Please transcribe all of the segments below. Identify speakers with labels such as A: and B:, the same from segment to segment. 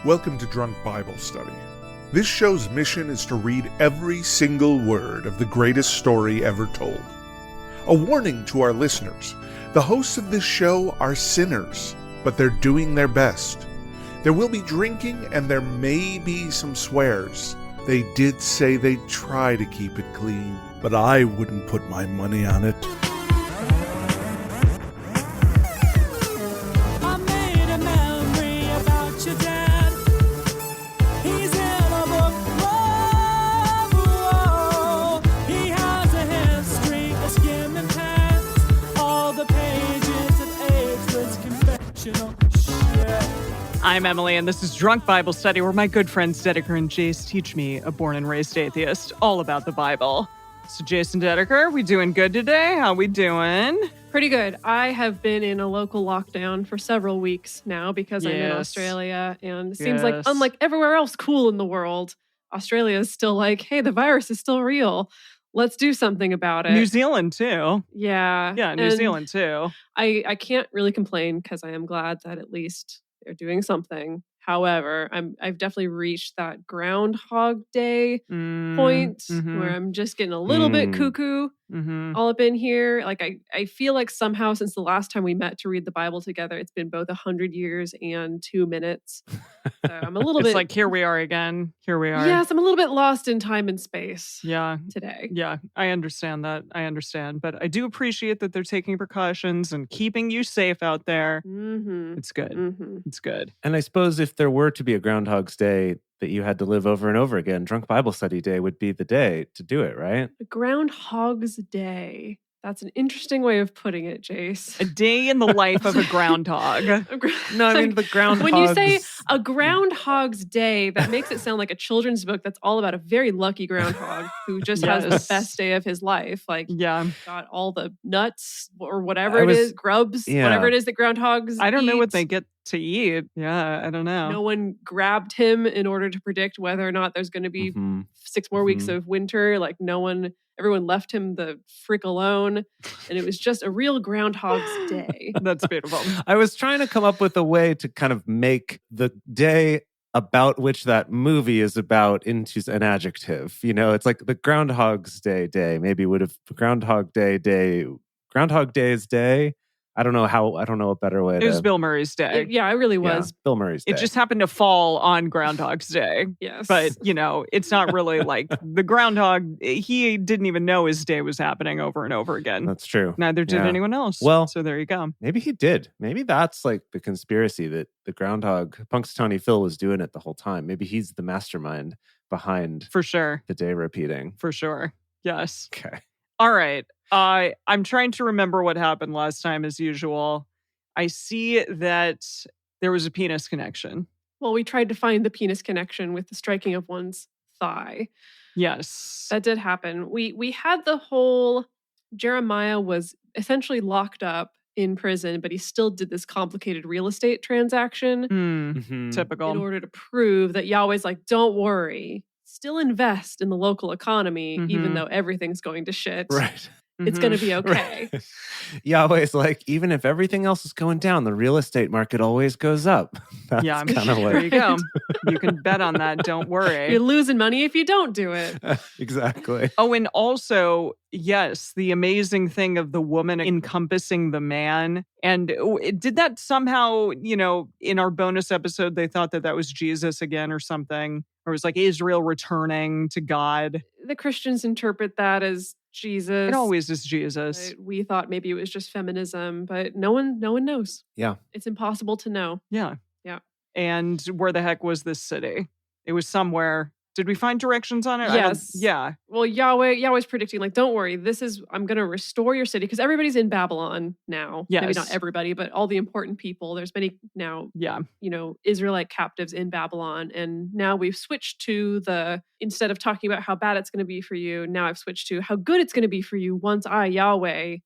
A: Welcome to Drunk Bible Study. This show's mission is to read every single word of the greatest story ever told. A warning to our listeners, the hosts of this show are sinners, but they're doing their best. There will be drinking and there may be some swears. They did say they'd try to keep it clean, but I wouldn't put my money on it.
B: I'm Emily, and this is Drunk Bible Study, where my good friends Dedeker and Jace teach me, a born and raised atheist, all about the Bible. So Jason Dedeker, we doing good today? How we doing?
C: Pretty good. I have been in a local lockdown for several weeks now because I'm in Australia, and it seems like, unlike everywhere else cool in the world, Australia is still like, hey, the virus is still real. Let's do something about it.
B: New Zealand, too.
C: Yeah.
B: Yeah, New Zealand, too.
C: I can't really complain because I am glad that at least they're doing something. However, I've definitely reached that Groundhog Day point where I'm just getting a little bit cuckoo all up in here. Like I feel like somehow since the last time we met to read the Bible together, it's been both 100 years and 2 minutes. So I'm a little bit...
B: It's like, here we are again. Here we are.
C: Yes, I'm a little bit lost in time and space today.
B: Yeah, I understand that. I understand. But I do appreciate that they're taking precautions and keeping you safe out there. It's good. It's good.
D: And I suppose if there were to be a Groundhog's Day that you had to live over and over again, Drunk Bible Study Day would be the day to do it, right?
C: A Groundhog's Day. That's an interesting way of putting it, Jace.
B: A day in the life of a groundhog.
D: No, I mean the groundhog.
C: When you say a Groundhog's Day, that makes it sound like a children's book that's all about a very lucky groundhog who just has the best day of his life. Like, got all the nuts or whatever it is, grubs, whatever it is that groundhogs
B: I don't know
C: eat.
B: what they get to eat. Yeah, I don't know.
C: No one grabbed him in order to predict whether or not there's going to be 6 more weeks of winter. Like everyone left him the frick alone. And it was just a real Groundhog's Day.
B: That's beautiful.
D: I was trying to come up with a way to kind of make the day about which that movie is about into an adjective. You know, it's like the Groundhog's Day maybe would have Groundhog Day's Day. I don't know a better way.
B: It was Bill Murray's day.
C: It really was.
D: Bill Murray's day.
B: It just happened to fall on Groundhog's Day.
C: Yes.
B: But, it's not really like the groundhog, he didn't even know his day was happening over and over again.
D: That's true.
B: Neither did anyone else.
D: Well,
B: so there you go.
D: Maybe he did. Maybe that's like the conspiracy that the groundhog, Punxsutawney Phil, was doing it the whole time. Maybe he's the mastermind behind
B: For sure.
D: the day repeating.
B: For sure. Yes.
D: Okay.
B: All right. I'm trying to remember what happened last time as usual. I see that there was a penis connection.
C: Well, we tried to find the penis connection with the striking of one's thigh.
B: Yes.
C: That did happen. We had the whole Jeremiah was essentially locked up in prison, but he still did this complicated real estate transaction.
B: Typical.
C: In order to prove that Yahweh's like, don't worry, still invest in the local economy, even though everything's going to shit.
D: Right.
C: It's going to be okay.
D: Right. Yahweh's like, even if everything else is going down, the real estate market always goes up. That's kind of what...
B: There you go. You can bet on that. Don't worry.
C: You're losing money if you don't do it.
D: Exactly.
B: Oh, and also, yes, the amazing thing of the woman encompassing the man. And did that somehow, in our bonus episode, they thought that was Jesus again or something? Or it was like Israel returning to God.
C: The Christians interpret that as Jesus.
B: It always is Jesus.
C: We thought maybe it was just feminism, but no one knows.
D: Yeah.
C: It's impossible to know.
B: Yeah.
C: Yeah.
B: And where the heck was this city? It was somewhere. Did we find directions on it?
C: Yes.
B: Yeah.
C: Well, Yahweh's predicting, like, don't worry, I'm going to restore your city, because everybody's in Babylon now.
B: Yes.
C: Maybe not everybody, but all the important people. There's many now, Israelite captives in Babylon. And now we've switched to instead of talking about how bad it's going to be for you, now I've switched to how good it's going to be for you once I, Yahweh,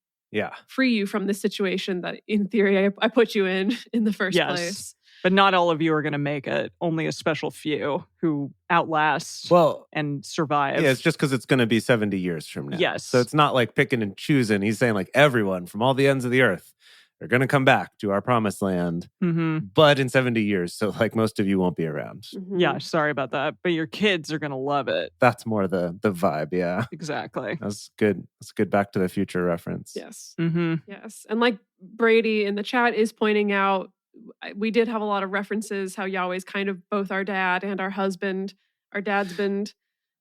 C: free you from the situation that in theory I put you in the first place.
B: But not all of you are going to make it. Only a special few who outlast and survive.
D: Yeah, it's just because it's going to be 70 years from now.
B: Yes.
D: So it's not like picking and choosing. He's saying like everyone from all the ends of the earth are going to come back to our promised land, but in 70 years. So like most of you won't be around.
B: Yeah, sorry about that. But your kids are going to love it.
D: That's more the vibe. Yeah,
B: exactly.
D: That's good. That's a good Back to the Future reference.
C: Yes.
B: Mm-hmm.
C: Yes. And like Brady in the chat is pointing out, we did have a lot of references how Yahweh's kind of both our dad and our husband, our dad's been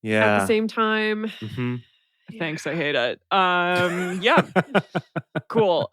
C: at the same time.
D: Mm-hmm.
B: Thanks, I hate it. Yeah. Cool.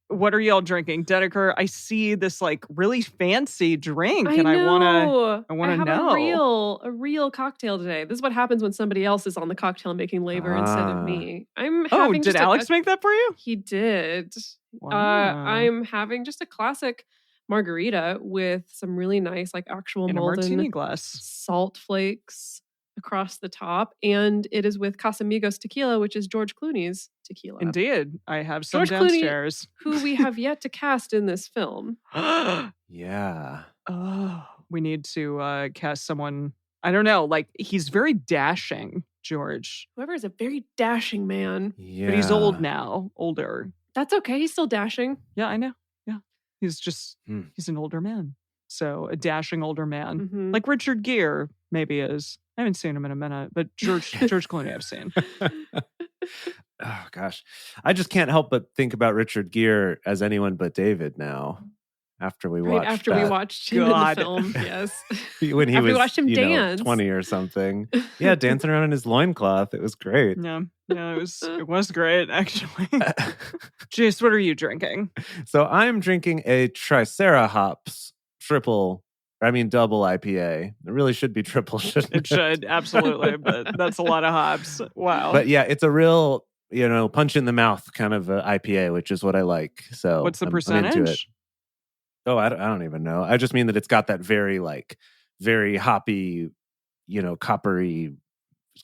B: What are y'all drinking? Dedeker, I see this like really fancy drink and I wanna know.
C: A real cocktail today. This is what happens when somebody else is on the cocktail making labor instead of me.
B: Did Alex make that for you?
C: He did.
B: Wow.
C: I'm having just a classic margarita with some really nice, like actual
B: in
C: molten
B: a martini glass
C: salt flakes across the top, and it is with Casamigos tequila, which is George Clooney's tequila.
B: Indeed, I have some
C: George
B: downstairs.
C: Clooney, who we have yet to cast in this film.
D: Yeah.
B: Oh, we need to cast someone. I don't know. Like he's very dashing, George.
C: Whoever is a very dashing man.
D: Yeah.
B: But he's old now, older.
C: That's okay. He's still dashing.
B: Yeah, I know. Yeah, he's just he's an older man. So a dashing older man, like Richard Gere maybe is. I haven't seen him in a minute, but George Clooney I've seen.
D: Oh gosh, I just can't help but think about Richard Gere as anyone but David now. After we watched
C: him in the film, yes.
D: When he
C: we watched him dance,
D: 20 or something. Yeah, dancing around in his loincloth. It was great.
B: Yeah, it was great actually. Jace, what are you drinking?
D: So I'm drinking a Tricerahops double IPA. It really should be triple, shouldn't it?
B: It should, absolutely. But that's a lot of hops. Wow.
D: But yeah, it's a real, punch in the mouth kind of IPA, which is what I like. So
B: what's the percentage?
D: I'm into it. Oh, I don't even know. I just mean that it's got that very hoppy, coppery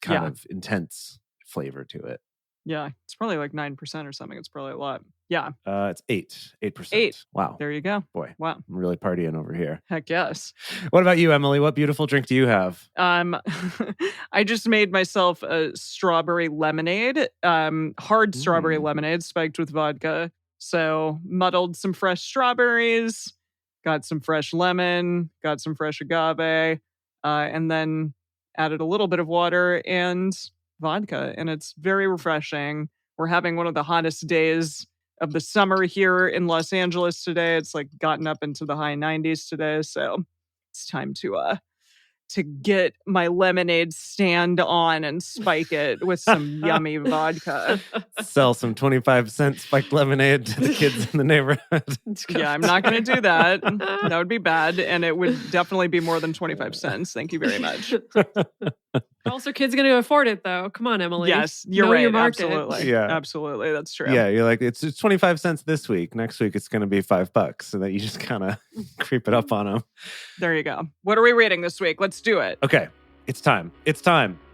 D: kind of intense flavor to it.
B: Yeah, it's probably like 9% or something. It's probably a lot. Yeah.
D: It's 8%. Wow.
B: There you go.
D: Boy.
B: Wow.
D: I'm really partying over here.
B: Heck yes.
D: What about you, Emily? What beautiful drink do you have?
B: I just made myself a strawberry lemonade, hard strawberry lemonade spiked with vodka. So muddled some fresh strawberries, got some fresh lemon, got some fresh agave, and then added a little bit of water and vodka, and it's very refreshing. We're having one of the hottest days of the summer here in Los Angeles today. It's like gotten up into the high 90s today, so it's time to get my lemonade stand on and spike it with some yummy vodka.
D: Sell some 25-cent spiked lemonade to the kids in the neighborhood.
B: Yeah, I'm not going to do that. That would be bad. And it would definitely be more than 25 cents. Thank you very much.
C: How else are kids going to afford it, though? Come on, Emily.
B: Yes, you're
C: know
B: right.
C: Your market.
B: Absolutely.
D: Yeah.
B: Absolutely. That's true.
D: Yeah, you're like, it's 25 cents this week. Next week, it's going to be $5. So that you just kind of creep it up on them.
B: There you go. What are we reading this week? Let's do it.
D: Okay. It's time.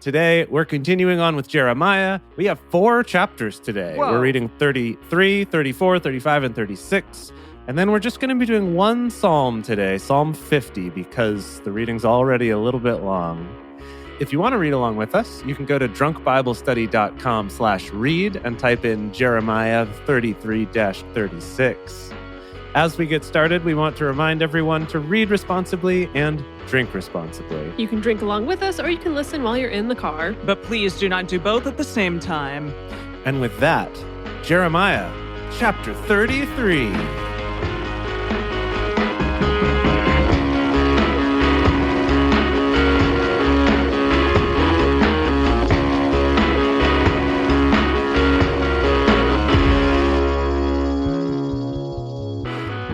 D: Today, we're continuing on with Jeremiah. We have 4 chapters today.
B: Whoa.
D: We're reading 33, 34, 35, and 36. And then we're just going to be doing one psalm today, Psalm 50, because the reading's already a little bit long. If you want to read along with us, you can go to drunkbiblestudy.com/read and type in Jeremiah 33-36. As we get started, we want to remind everyone to read responsibly and drink responsibly.
C: You can drink along with us, or you can listen while you're in the car.
B: But please do not do both at the same time.
D: And with that, Jeremiah, chapter 33.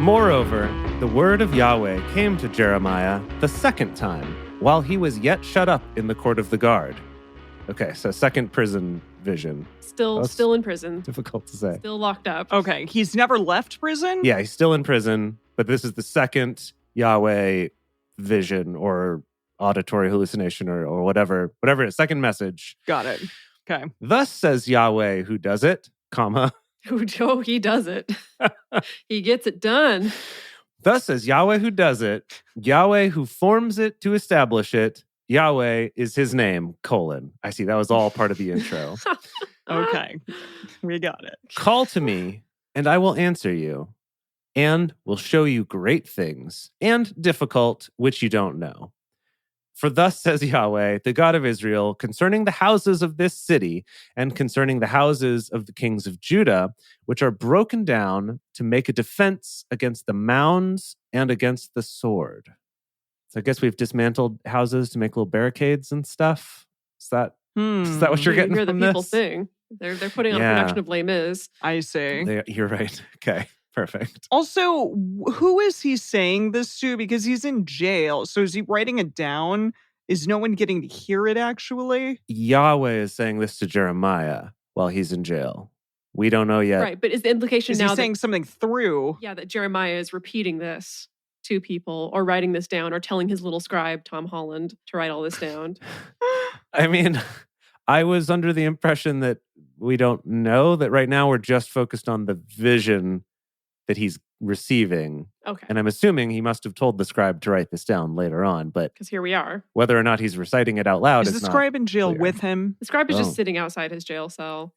D: Moreover, the word of Yahweh came to Jeremiah the second time, while he was yet shut up in the court of the guard. Okay, so second prison vision.
C: Still in prison.
D: Difficult to say.
C: Still locked up.
B: Okay, he's never left prison?
D: Yeah, he's still in prison, but this is the second Yahweh vision or auditory hallucination or whatever it is, second message.
B: Got it. Okay.
D: Thus says Yahweh who does it, comma.
C: Oh, he does it. He gets it done.
D: Thus says Yahweh who does it, Yahweh who forms it to establish it, Yahweh is his name, colon. I see, that was all part of the intro.
B: Okay, we got it.
D: Call to me, and I will answer you, and will show you great things and difficult, which you don't know. For thus says Yahweh, the God of Israel, concerning the houses of this city and concerning the houses of the kings of Judah, which are broken down to make a defense against the mounds and against the sword. So I guess we've dismantled houses to make little barricades and stuff. Is that what you're getting
C: You're the
D: from
C: people
D: this?
C: thing. They're putting on a production of Les Mis.
B: I see.
D: You're right. Okay, perfect.
B: Also, who is he saying this to? Because he's in jail. So is he writing it down? Is no one getting to hear it actually?
D: Yahweh is saying this to Jeremiah while he's in jail. We don't know yet.
C: Right, but is the implication
B: Is
C: now
B: he saying something through?
C: Yeah, that Jeremiah is repeating this to people or writing this down or telling his little scribe, Tom Holland, to write all this down?
D: I mean, I was under the impression that we don't know, that right now we're just focused on the vision that he's receiving.
C: Okay.
D: And I'm assuming he must have told the scribe to write this down later on, but
C: Because here we are.
D: whether or not he's reciting it out loud
B: Is
D: is
B: the
D: not
B: scribe in jail
D: clear.
B: with him?
C: The scribe is
D: Oh.
C: just sitting outside his jail cell.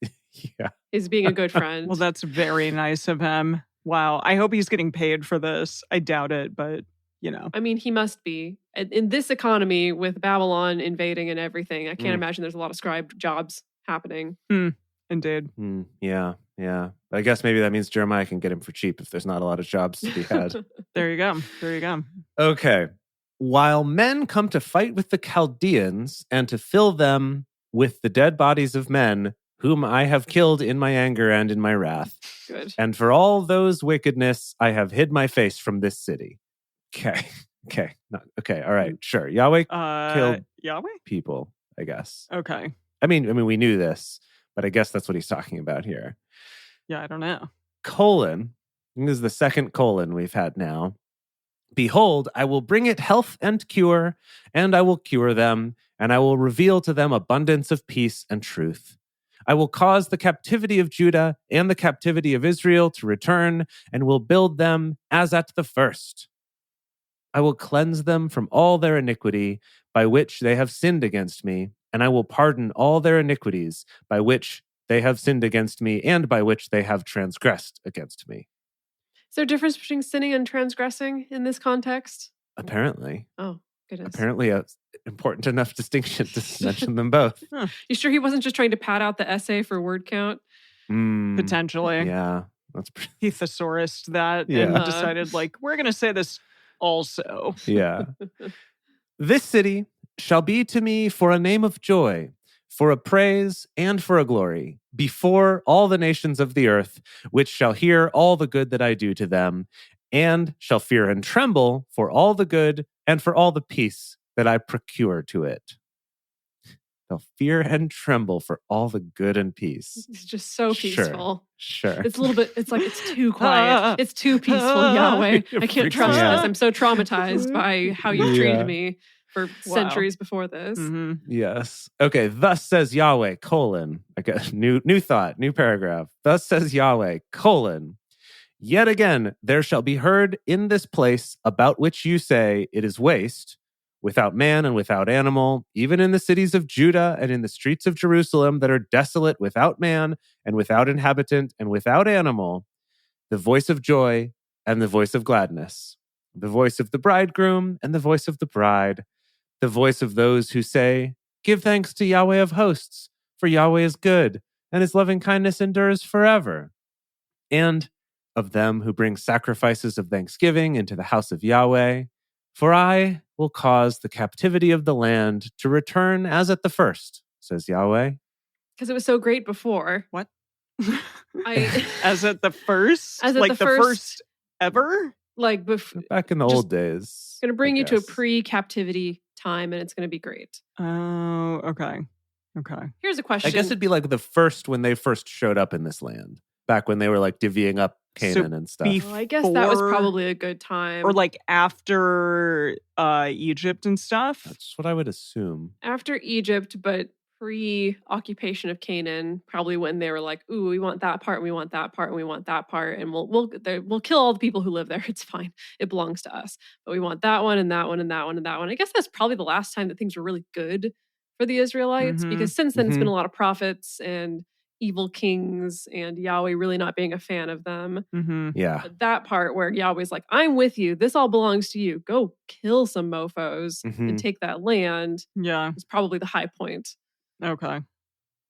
D: Yeah.
C: He's being a good friend.
B: Well, that's very nice of him. Wow. I hope he's getting paid for this. I doubt it, but you know.
C: I mean, he must be. In this economy with Babylon invading and everything, I can't imagine there's a lot of scribe jobs happening.
B: Indeed.
D: Yeah. I guess maybe that means Jeremiah can get him for cheap if there's not a lot of jobs to be had.
B: There you go.
D: Okay. While men come to fight with the Chaldeans and to fill them with the dead bodies of men, whom I have killed in my anger and in my wrath.
C: Good.
D: And for all those wickedness, I have hid my face from this city. Okay. All right. Sure. Yahweh killed
B: Yahweh?
D: people, I guess.
B: Okay.
D: I mean, we knew this, but I guess that's what he's talking about here.
B: Yeah, I don't know.
D: Colon. This is the second colon we've had now. Behold, I will bring it health and cure, and I will cure them, and I will reveal to them abundance of peace and truth. I will cause the captivity of Judah and the captivity of Israel to return, and will build them as at the first. I will cleanse them from all their iniquity by which they have sinned against me, and I will pardon all their iniquities by which they have sinned against me and by which they have transgressed against me.
C: Is there a difference between sinning and transgressing in this context?
D: Apparently.
C: Oh, goodness.
D: Apparently an important enough distinction to mention them both.
C: You sure he wasn't just trying to pad out the essay for word count?
B: Potentially.
D: Yeah.
B: He thesaurused that
D: Yeah.
B: and decided, like, we're going to say this also.
D: Yeah. This city shall be to me for a name of joy, for a praise and for a glory, before all the nations of the earth, which shall hear all the good that I do to them, and shall fear and tremble for all the good and for all the peace that I procure to it. They'll fear and tremble for all the good and peace.
C: It's just so peaceful.
D: Sure.
C: It's a little bit, it's like it's too quiet. It's too peaceful, Yahweh. I can't trust
D: me out.
C: this. I'm so traumatized by how you
D: Yeah.
C: treated me for centuries before this.
D: Yes. Okay. Thus says Yahweh, colon. Okay. New thought, new paragraph. Thus says Yahweh, colon. Yet again, there shall be heard in this place about which you say it is waste, without man and without animal, even in the cities of Judah and in the streets of Jerusalem that are desolate without man and without inhabitant and without animal, the voice of joy and the voice of gladness, the voice of the bridegroom and the voice of the bride, the voice of those who say, give thanks to Yahweh of hosts, for Yahweh is good, and his loving kindness endures forever. And of them who bring sacrifices of thanksgiving into the house of Yahweh, for I will cause the captivity of the land to return as at the first, says Yahweh.
C: Because it was so great before.
B: What?
C: I
B: As at the first?
C: As at
B: like
C: the
B: the first ever?
C: like
D: Back in the
C: Just
D: old days.
C: going to bring
D: I
C: you to a
D: guess.
C: pre-captivity time, and it's going to be great.
B: Oh, okay.
C: Here's a question.
D: I guess it'd be like the first when they first showed up in this land, back when they were like divvying up Canaan and stuff.
B: beef-
C: Well, I guess that was
B: before-
C: probably a good time.
B: Or like after Egypt and stuff?
D: That's what I would assume.
C: After Egypt, but pre-occupation of Canaan, probably when they were like, "Ooh, we want that part, and we want that part, and we want that part, and we'll kill all the people who live there. It's fine. It belongs to us. But we want that one and that one and that one and that one." I guess that's probably the last time that things were really good for the Israelites,
B: Mhm.
C: because since then it's been a lot of prophets and evil kings and Yahweh really not being a fan of them.
B: Mm-hmm.
D: Yeah.
C: But that part where Yahweh's like, I'm with you. This all belongs to you. Go kill some mofos and take that land.
B: Yeah.
C: Is probably the high point.
B: Okay.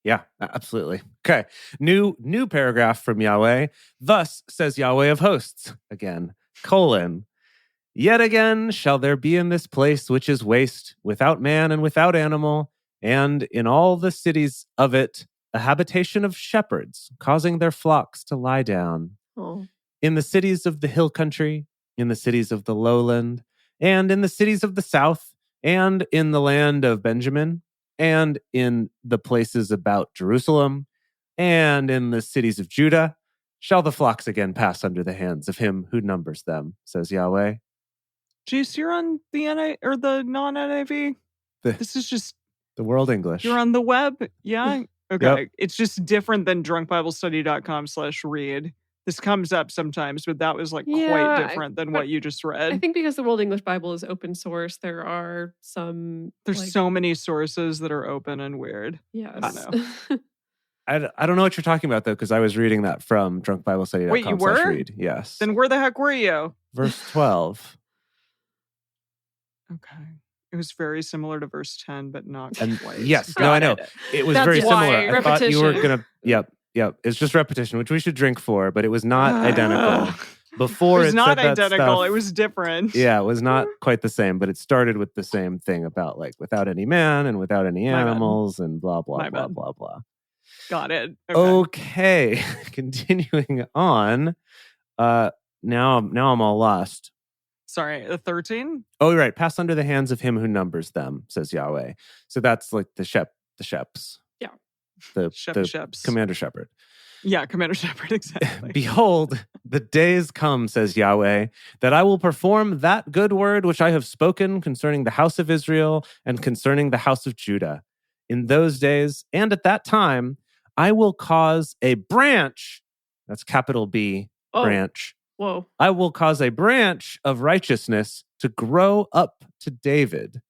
D: Yeah, absolutely. Okay. New paragraph from Yahweh. Thus says Yahweh of hosts, again, colon, yet again shall there be in this place which is waste, without man and without animal, and in all the cities of it, a habitation of shepherds, causing their flocks to lie down.
C: Oh.
D: In the cities of the hill country, in the cities of the lowland, and in the cities of the south, and in the land of Benjamin, and in the places about Jerusalem, and in the cities of Judah, shall the flocks again pass under the hands of him who numbers them, says Yahweh.
B: Jace, you're on the or the non-NIV? This is just
D: the World English.
B: You're on the web? Yeah? Okay.
D: Yep.
B: It's just different than drunkbiblestudy.com/read. This comes up sometimes, but that was quite different than what you just read.
C: I think because the World English Bible is open source, there are some...
B: There's so many sources that are open and weird.
C: Yes.
B: I don't know.
D: I don't know what you're talking about, though, because I was reading that from drunkbiblestudy.com.
B: Wait, you were?
D: Read. Yes.
B: Then where the heck were you?
D: Verse 12.
B: Okay. It was very similar to verse 10, but not quite.
D: Yes. No, I know. It was very similar. I thought you were going to... Yep. It's just repetition, which we should drink for, but it was not identical. Before
B: it was not
D: said
B: identical.
D: Stuff,
B: it was different.
D: Yeah, it was not quite the same, but it started with the same thing about without any man and without any animals and blah, blah, blah, blah, blah.
B: Got it.
D: Okay. Continuing on. Now I'm all lost.
B: Sorry, the 13?
D: Oh, you're right. Pass under the hands of him who numbers them, says Yahweh. So that's the sheps.
B: Yeah.
D: The
B: Sheps.
D: Commander Shepherd.
B: Yeah, Commander Shepherd, exactly.
D: Behold, the days come, says Yahweh, that I will perform that good word which I have spoken concerning the house of Israel and concerning the house of Judah. In those days and at that time, I will cause a branch, that's capital B, branch.
C: Whoa.
D: I will cause a branch of righteousness to grow up to David,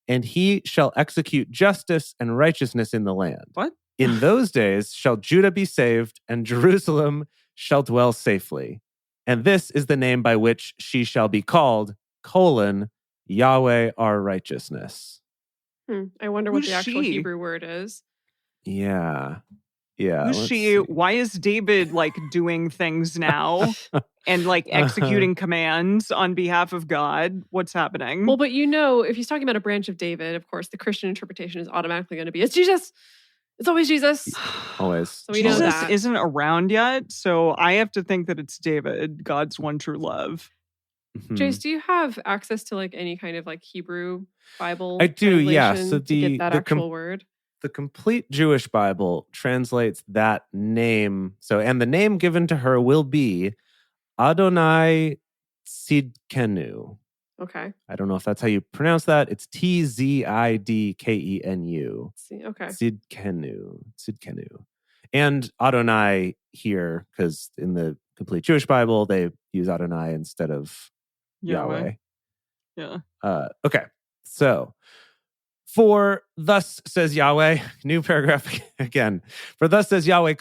D: and he shall execute justice and righteousness in the land.
B: What?
D: In those days shall Judah be saved, and Jerusalem shall dwell safely. And this is the name by which she shall be called, Yahweh our righteousness.
C: I wonder what the actual Hebrew word is.
D: Yeah.
B: Who's she? See. Why is David doing things now and executing commands on behalf of God? What's happening?
C: Well, but if he's talking about a branch of David, of course, the Christian interpretation is automatically going to be, it's Jesus. It's always Jesus.
D: Always.
C: So we
B: Jesus
C: know that.
B: Isn't around yet, so I have to think that it's David, God's one true love.
D: Mm-hmm.
C: Jace, do you have access to any kind of Hebrew Bible?
D: I do, yeah. So
C: to get that actual word.
D: The complete Jewish Bible translates that name. So, and the name given to her will be Adonai Tzidkenu.
C: Okay.
D: I don't know if that's how you pronounce that. It's Tzidkenu.
C: Okay.
D: Tzidkenu. And Adonai here, because in the complete Jewish Bible, they use Adonai instead of Yahweh.
B: Yeah.
D: Okay. So, for thus says Yahweh, new paragraph again. For thus says Yahweh,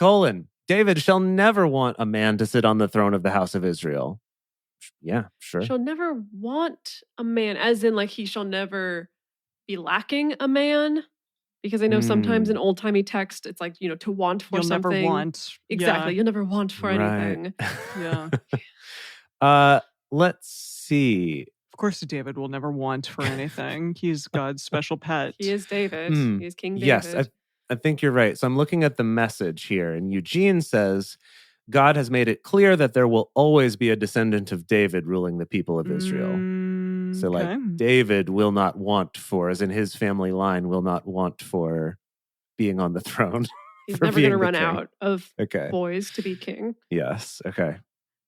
D: David shall never want a man to sit on the throne of the house of Israel. Yeah, sure.
C: Shall never want a man, as in he shall never be lacking a man. Because I know sometimes in old timey text, it's to want for
B: You'll
C: something.
B: Never want.
C: Exactly.
B: Yeah.
C: You'll never want for anything.
B: Yeah.
D: Let's see.
B: Of course, David will never want for anything. He's God's special pet.
C: He is David. He is King David.
D: Yes, I think you're right. So I'm looking at the message here, and Eugene says, God has made it clear that there will always be a descendant of David ruling the people of Israel. So David will not want for, as in his family line, will not want for being on the throne.
C: He's never going to run out of boys to be king.
D: Yes. Okay.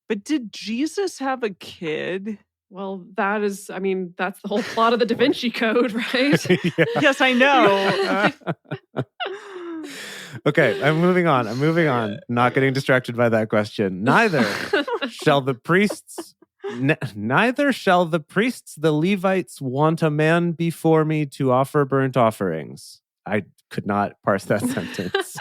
B: But did Jesus have a kid?
C: Well, that's the whole plot of the Da Vinci Code, right?
B: Yes, I know.
D: Okay, I'm moving on. Not getting distracted by that question. Neither shall the priests, the Levites, want a man before me to offer burnt offerings. I could not parse that sentence.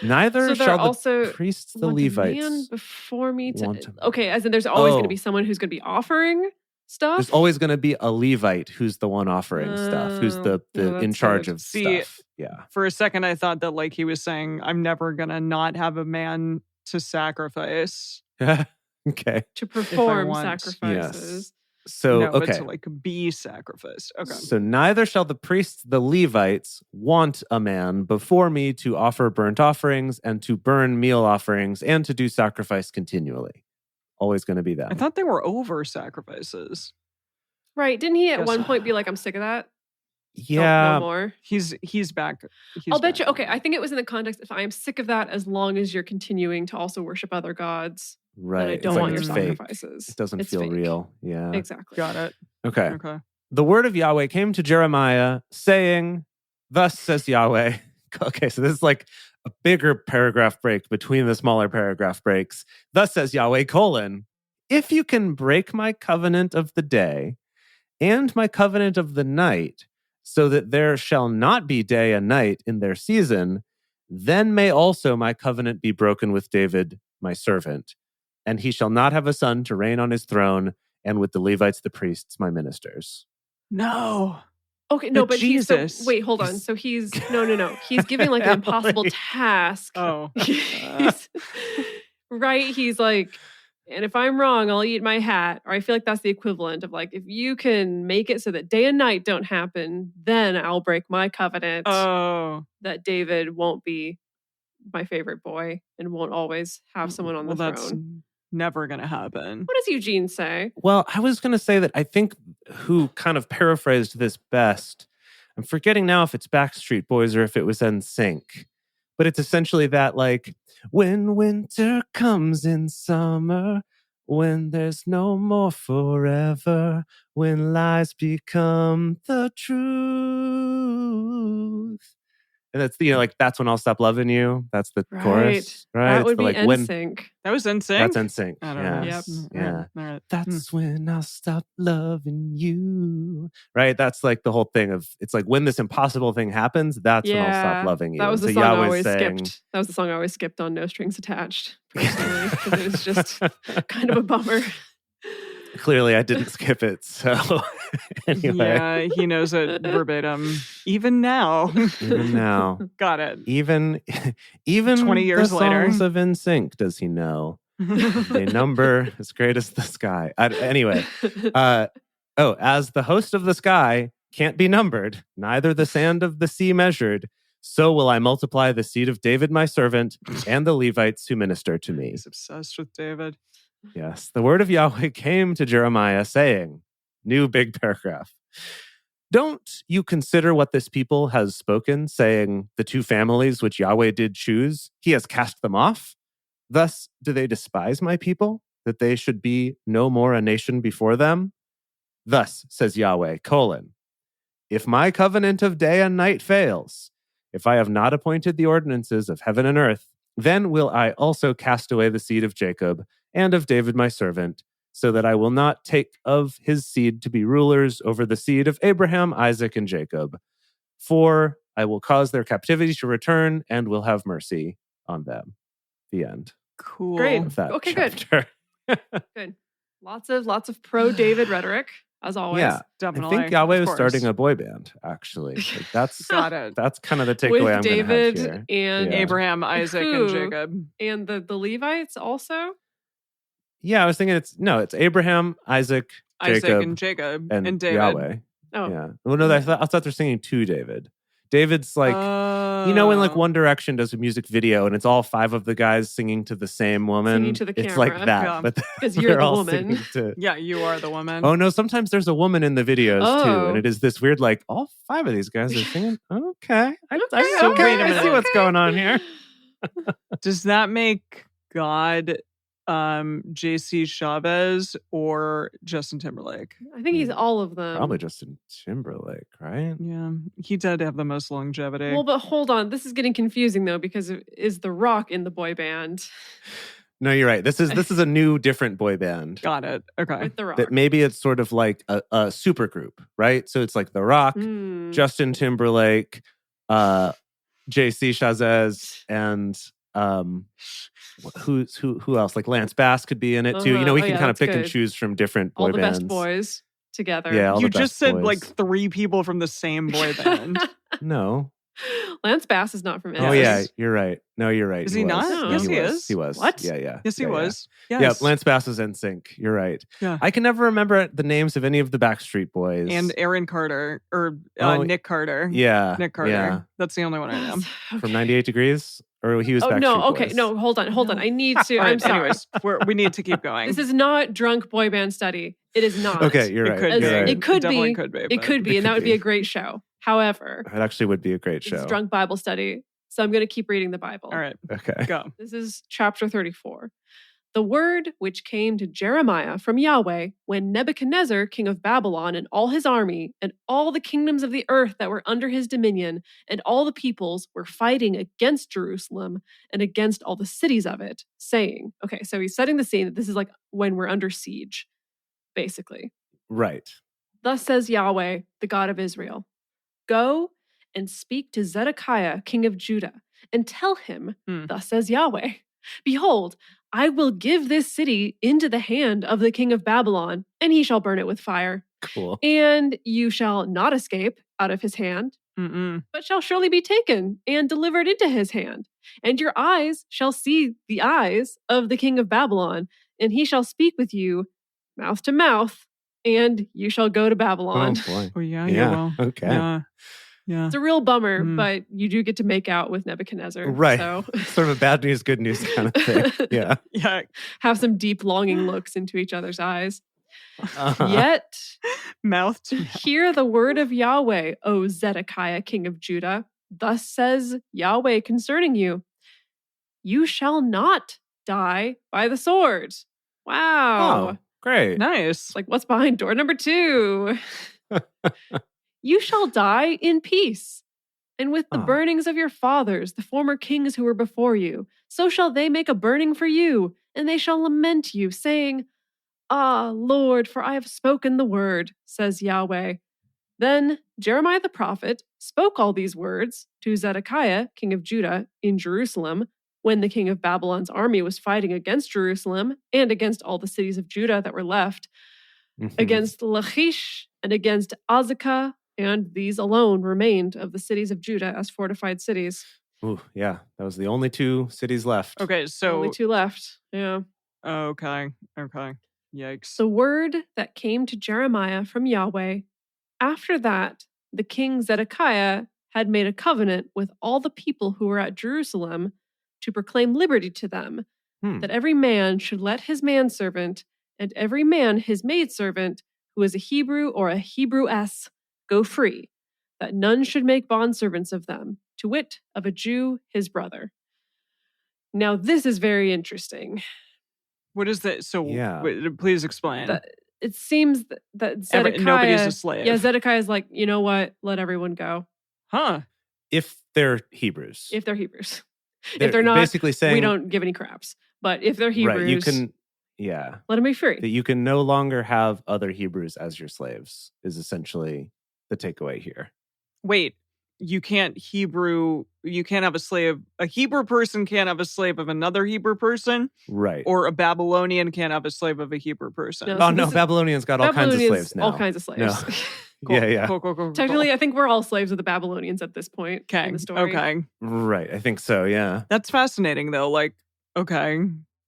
D: Neither
C: So there
D: shall the
C: also
D: priests, the
C: want a man
D: Levites.
C: before me
D: want
C: to.
D: a man.
C: Okay, as in there's always going to
D: Oh.
C: be someone who's going to be offering stuff.
D: There's always going to be a Levite who's the one offering stuff, who's the
C: yeah,
D: in
C: that's
D: charge
C: good.
D: of
B: See,
D: stuff. Yeah.
B: For a second, I thought that like he was saying, I'm never going to not have a man to sacrifice.
D: Okay.
C: To perform
B: want.
C: sacrifices.
D: So,
B: no, but
D: okay.
B: to like be sacrificed. Okay.
D: So neither shall the priests, the Levites, want a man before me to offer burnt offerings and to burn meal offerings and to do sacrifice continually. Always going to be that.
B: I thought they were over sacrifices.
C: Right. Didn't he at
B: Yes.
C: one point be like, I'm sick of that?
D: Yeah.
C: No more.
B: He's back.
C: I'll bet you. Okay. I think it was in the context of I am sick of that as long as you're continuing to also worship other gods.
D: Right.
C: And I
D: It's
C: don't
D: like
C: want your
D: it's fake.
C: sacrifices.
D: It doesn't
C: It's
D: feel
C: fake.
D: real. Yeah.
C: Exactly.
B: Got it.
D: Okay.
B: Okay.
D: The word of Yahweh came to Jeremiah saying, thus says Yahweh. Okay, so this is like a bigger paragraph break between the smaller paragraph breaks. Thus says Yahweh, if you can break my covenant of the day and my covenant of the night, so that there shall not be day and night in their season, then may also my covenant be broken with David, my servant, and he shall not have a son to reign on his throne, and with the Levites, the priests, my ministers.
B: No.
C: Okay, no,
B: But
C: but
B: Jesus.
C: wait, hold on. So he's no. He's giving like an impossible task.
B: Oh.
C: Right? He's like, and if I'm wrong, I'll eat my hat. Or I feel like that's the equivalent of like, if you can make it so that day and night don't happen, then I'll break my covenant that David won't be my favorite boy and won't always have someone on the throne.
B: That's never going to happen.
C: What does Eugene say?
D: Well, I was going to say that I think who kind of paraphrased this best, I'm forgetting now if it's Backstreet Boys or if it was NSYNC, but it's essentially that like, when winter comes in summer, when there's no more forever, when lies become the truth. And that's, like, that's when I'll stop loving you. That's the chorus, right?
C: That would be
D: like
C: NSYNC.
B: That was NSYNC?
D: That's NSYNC.
B: I don't know.
C: Yep.
D: Yeah.
B: All right.
D: That's when I'll stop loving you. Right? That's like the whole thing of, it's like when this impossible thing happens, that's when I'll stop loving you.
C: That was the
D: so
C: song I
D: Yahweh's
C: always
D: saying,
C: skipped. That was the song I always skipped on No Strings Attached, personally, because it was just kind of a bummer.
D: Clearly, I didn't skip it. So anyway.
B: Yeah, he knows it verbatim. Even now.
D: Even now.
B: Got it.
D: Even
B: 20 years
D: the
B: later.
D: songs of NSYNC does he know. They number as great as the sky. Anyway. As the host of the sky can't be numbered, neither the sand of the sea measured, so will I multiply the seed of David my servant and the Levites who minister to me.
B: He's obsessed with David.
D: Yes, the word of Yahweh came to Jeremiah saying, new big paragraph. Don't you consider what this people has spoken, saying, the two families which Yahweh did choose, he has cast them off? Thus do they despise my people, that they should be no more a nation before them? Thus says Yahweh, if my covenant of day and night fails, if I have not appointed the ordinances of heaven and earth, then will I also cast away the seed of Jacob and of David my servant, so that I will not take of his seed to be rulers over the seed of Abraham, Isaac, and Jacob. For I will cause their captivity to return and will have mercy on them. The end.
B: Cool.
C: Great.
D: Of that
C: Okay,
D: chapter.
C: Good. Lots of pro-David rhetoric, as always.
D: Yeah,
B: Definitely.
D: I think Yahweh
B: of
D: was
B: course.
D: starting a boy band, actually. Like that's
B: Got it.
D: That's kind of the takeaway
C: With
D: I'm going to have
C: David
D: here.
C: and
D: Yeah.
B: Abraham, Isaac, and
C: Who?
B: Jacob.
C: And the Levites also?
D: Yeah, I was thinking it's Abraham, Isaac,
B: Jacob,
D: and
B: David.
D: Yahweh.
C: Oh.
D: Yeah. Well, no, I thought they're singing to David. David's like, when like One Direction does a music video and it's all five of the guys singing to the same woman.
C: Singing to the
D: It's like
C: camera.
D: that.
B: Yeah.
D: But
C: Because you're
D: they're
C: the
D: all
C: woman.
D: singing to...
B: Yeah, you are the woman.
D: Oh, no, sometimes there's a woman in the videos too.
C: Oh.
D: And it is this weird, like, all five of these guys are singing. Okay.
B: So wait a
D: I
B: minute.
D: see what's going on here.
B: Does that make God JC Chavez or Justin Timberlake?
C: I think he's all of them.
D: Probably Justin Timberlake, right?
B: Yeah, he did have the most longevity.
C: Well, but hold on. This is getting confusing, though, because is The Rock in the boy band?
D: No, you're right. This is a new, different boy band.
B: Got it. Okay.
C: With The Rock.
D: That maybe it's sort of like a super group, right? So it's like The Rock,
C: Mm.
D: Justin Timberlake, J.C. Chazez and who else? Like Lance Bass could be in it too. We can kind of pick and choose from different boy
C: all the
D: bands.
C: best boys together.
D: Yeah, all
B: You
D: the best
B: just said
D: boys.
B: like 3 people from the same boy band.
D: No.
C: Lance Bass is not from NSYNC.
D: Oh yeah, you're right. No, you're right.
B: Is he not?
C: No.
B: Yes,
D: he
B: he
D: was.
B: is.
D: He was.
C: What?
D: Yeah.
B: Yes, he was.
D: Yeah.
B: Yes.
D: Yeah, Lance Bass is NSYNC. You're right.
B: Yeah.
D: I can never remember the names of any of the Backstreet Boys.
B: And Aaron Carter or Nick Carter.
D: Yeah.
B: Nick Carter.
D: Yeah.
B: That's the only one I know.
D: From 98 Degrees? Or he was Backstreet
C: no, okay.
D: Boys?
C: No, hold on. I need to.
B: All
C: I'm
B: right,
C: sorry.
B: anyways, we need to keep going.
C: This is not drunk boy band study. It is not.
D: Okay, you're
B: It
D: right.
B: could
D: You're
B: be.
D: right.
C: It could
B: definitely
C: be.
B: could be.
C: It
B: but-
C: could be, and that
D: could
C: would be
D: be.
C: a great show. However,
D: It actually would be a great
C: this
D: show.
C: is drunk Bible study, so I'm going to keep reading the Bible.
B: All right,
D: Okay.
B: go.
C: This is chapter 34. The word which came to Jeremiah from Yahweh when Nebuchadnezzar, king of Babylon, and all his army, and all the kingdoms of the earth that were under his dominion, and all the peoples were fighting against Jerusalem and against all the cities of it, saying, okay, so he's setting the scene that this is like when we're under siege, basically.
D: Right.
C: Thus says Yahweh, the God of Israel, go and speak to Zedekiah, king of Judah, and tell him, thus says Yahweh, behold, I will give this city into the hand of the king of Babylon, and he shall burn it with fire.
D: Cool.
C: And you shall not escape out of his hand, but shall surely be taken and delivered into his hand. And your eyes shall see the eyes of the king of Babylon, and he shall speak with you mouth to mouth, and you shall go to Babylon.
D: Oh boy.
B: Oh yeah,
D: Yeah.
B: well.
D: Okay.
B: Yeah.
C: It's a real bummer, but you do get to make out with Nebuchadnezzar.
D: Right.
C: So
D: Sort of a bad news, good news kind of thing. Yeah.
B: Yeah.
C: have some deep longing looks into each other's eyes.
D: Uh-huh.
C: Yet,
B: Mouth to mouth.
C: hear the word of Yahweh, O Zedekiah, king of Judah. Thus says Yahweh concerning you, you shall not die by the sword. Wow.
D: Oh, great.
B: Nice.
C: Like, what's behind door number 2? You shall die in peace. And with the
D: Oh.
C: burnings of your fathers, the former kings who were before you, so shall they make a burning for you, and they shall lament you, saying, Ah, Lord, for I have spoken the word, says Yahweh. Then Jeremiah the prophet spoke all these words to Zedekiah, king of Judah, in Jerusalem, when the king of Babylon's army was fighting against Jerusalem and against all the cities of Judah that were left,
D: Mhm.
C: against Lachish and against Azekah, and these alone remained of the cities of Judah as fortified cities.
D: Ooh, yeah. That was the only 2 cities left.
B: Okay, so
C: Only 2 left. Yeah.
B: okay. Yikes.
C: The word that came to Jeremiah from Yahweh. After that, the king Zedekiah had made a covenant with all the people who were at Jerusalem to proclaim liberty to them, that every man should let his manservant and every man his maidservant, who is a Hebrew or a Hebrewess, go free, that none should make bondservants of them, to wit, of a Jew his brother. Now, this is very interesting.
B: What is that? So
D: Yeah.
B: Please explain.
C: It seems that Zedekiah...
B: Nobody's a slave.
C: Yeah, Zedekiah's like, you know what? Let everyone go.
B: Huh.
D: If they're Hebrews.
C: If they're Hebrews. If they're not,
D: basically saying,
C: we don't give any craps. But if they're Hebrews,
D: right, you can, yeah.
C: let them be free.
D: That you can no longer have other Hebrews as your slaves is essentially the takeaway here.
B: Wait, you can't have a slave. A Hebrew person can't have a slave of another Hebrew person,
D: Right.
B: or a Babylonian can't have a slave of a Hebrew person.
C: No.
D: Oh
C: So
D: no,
C: this is-
D: Babylonians got all kinds of
C: Babylonians,
D: slaves now.
C: all kinds of slaves.
D: No.
B: Cool,
D: Yeah.
B: Cool.
C: Technically, I think we're all slaves of the Babylonians at this point
B: Okay.
C: in the story.
B: Okay.
D: Right. I think so. Yeah.
B: That's fascinating, though. Like, okay,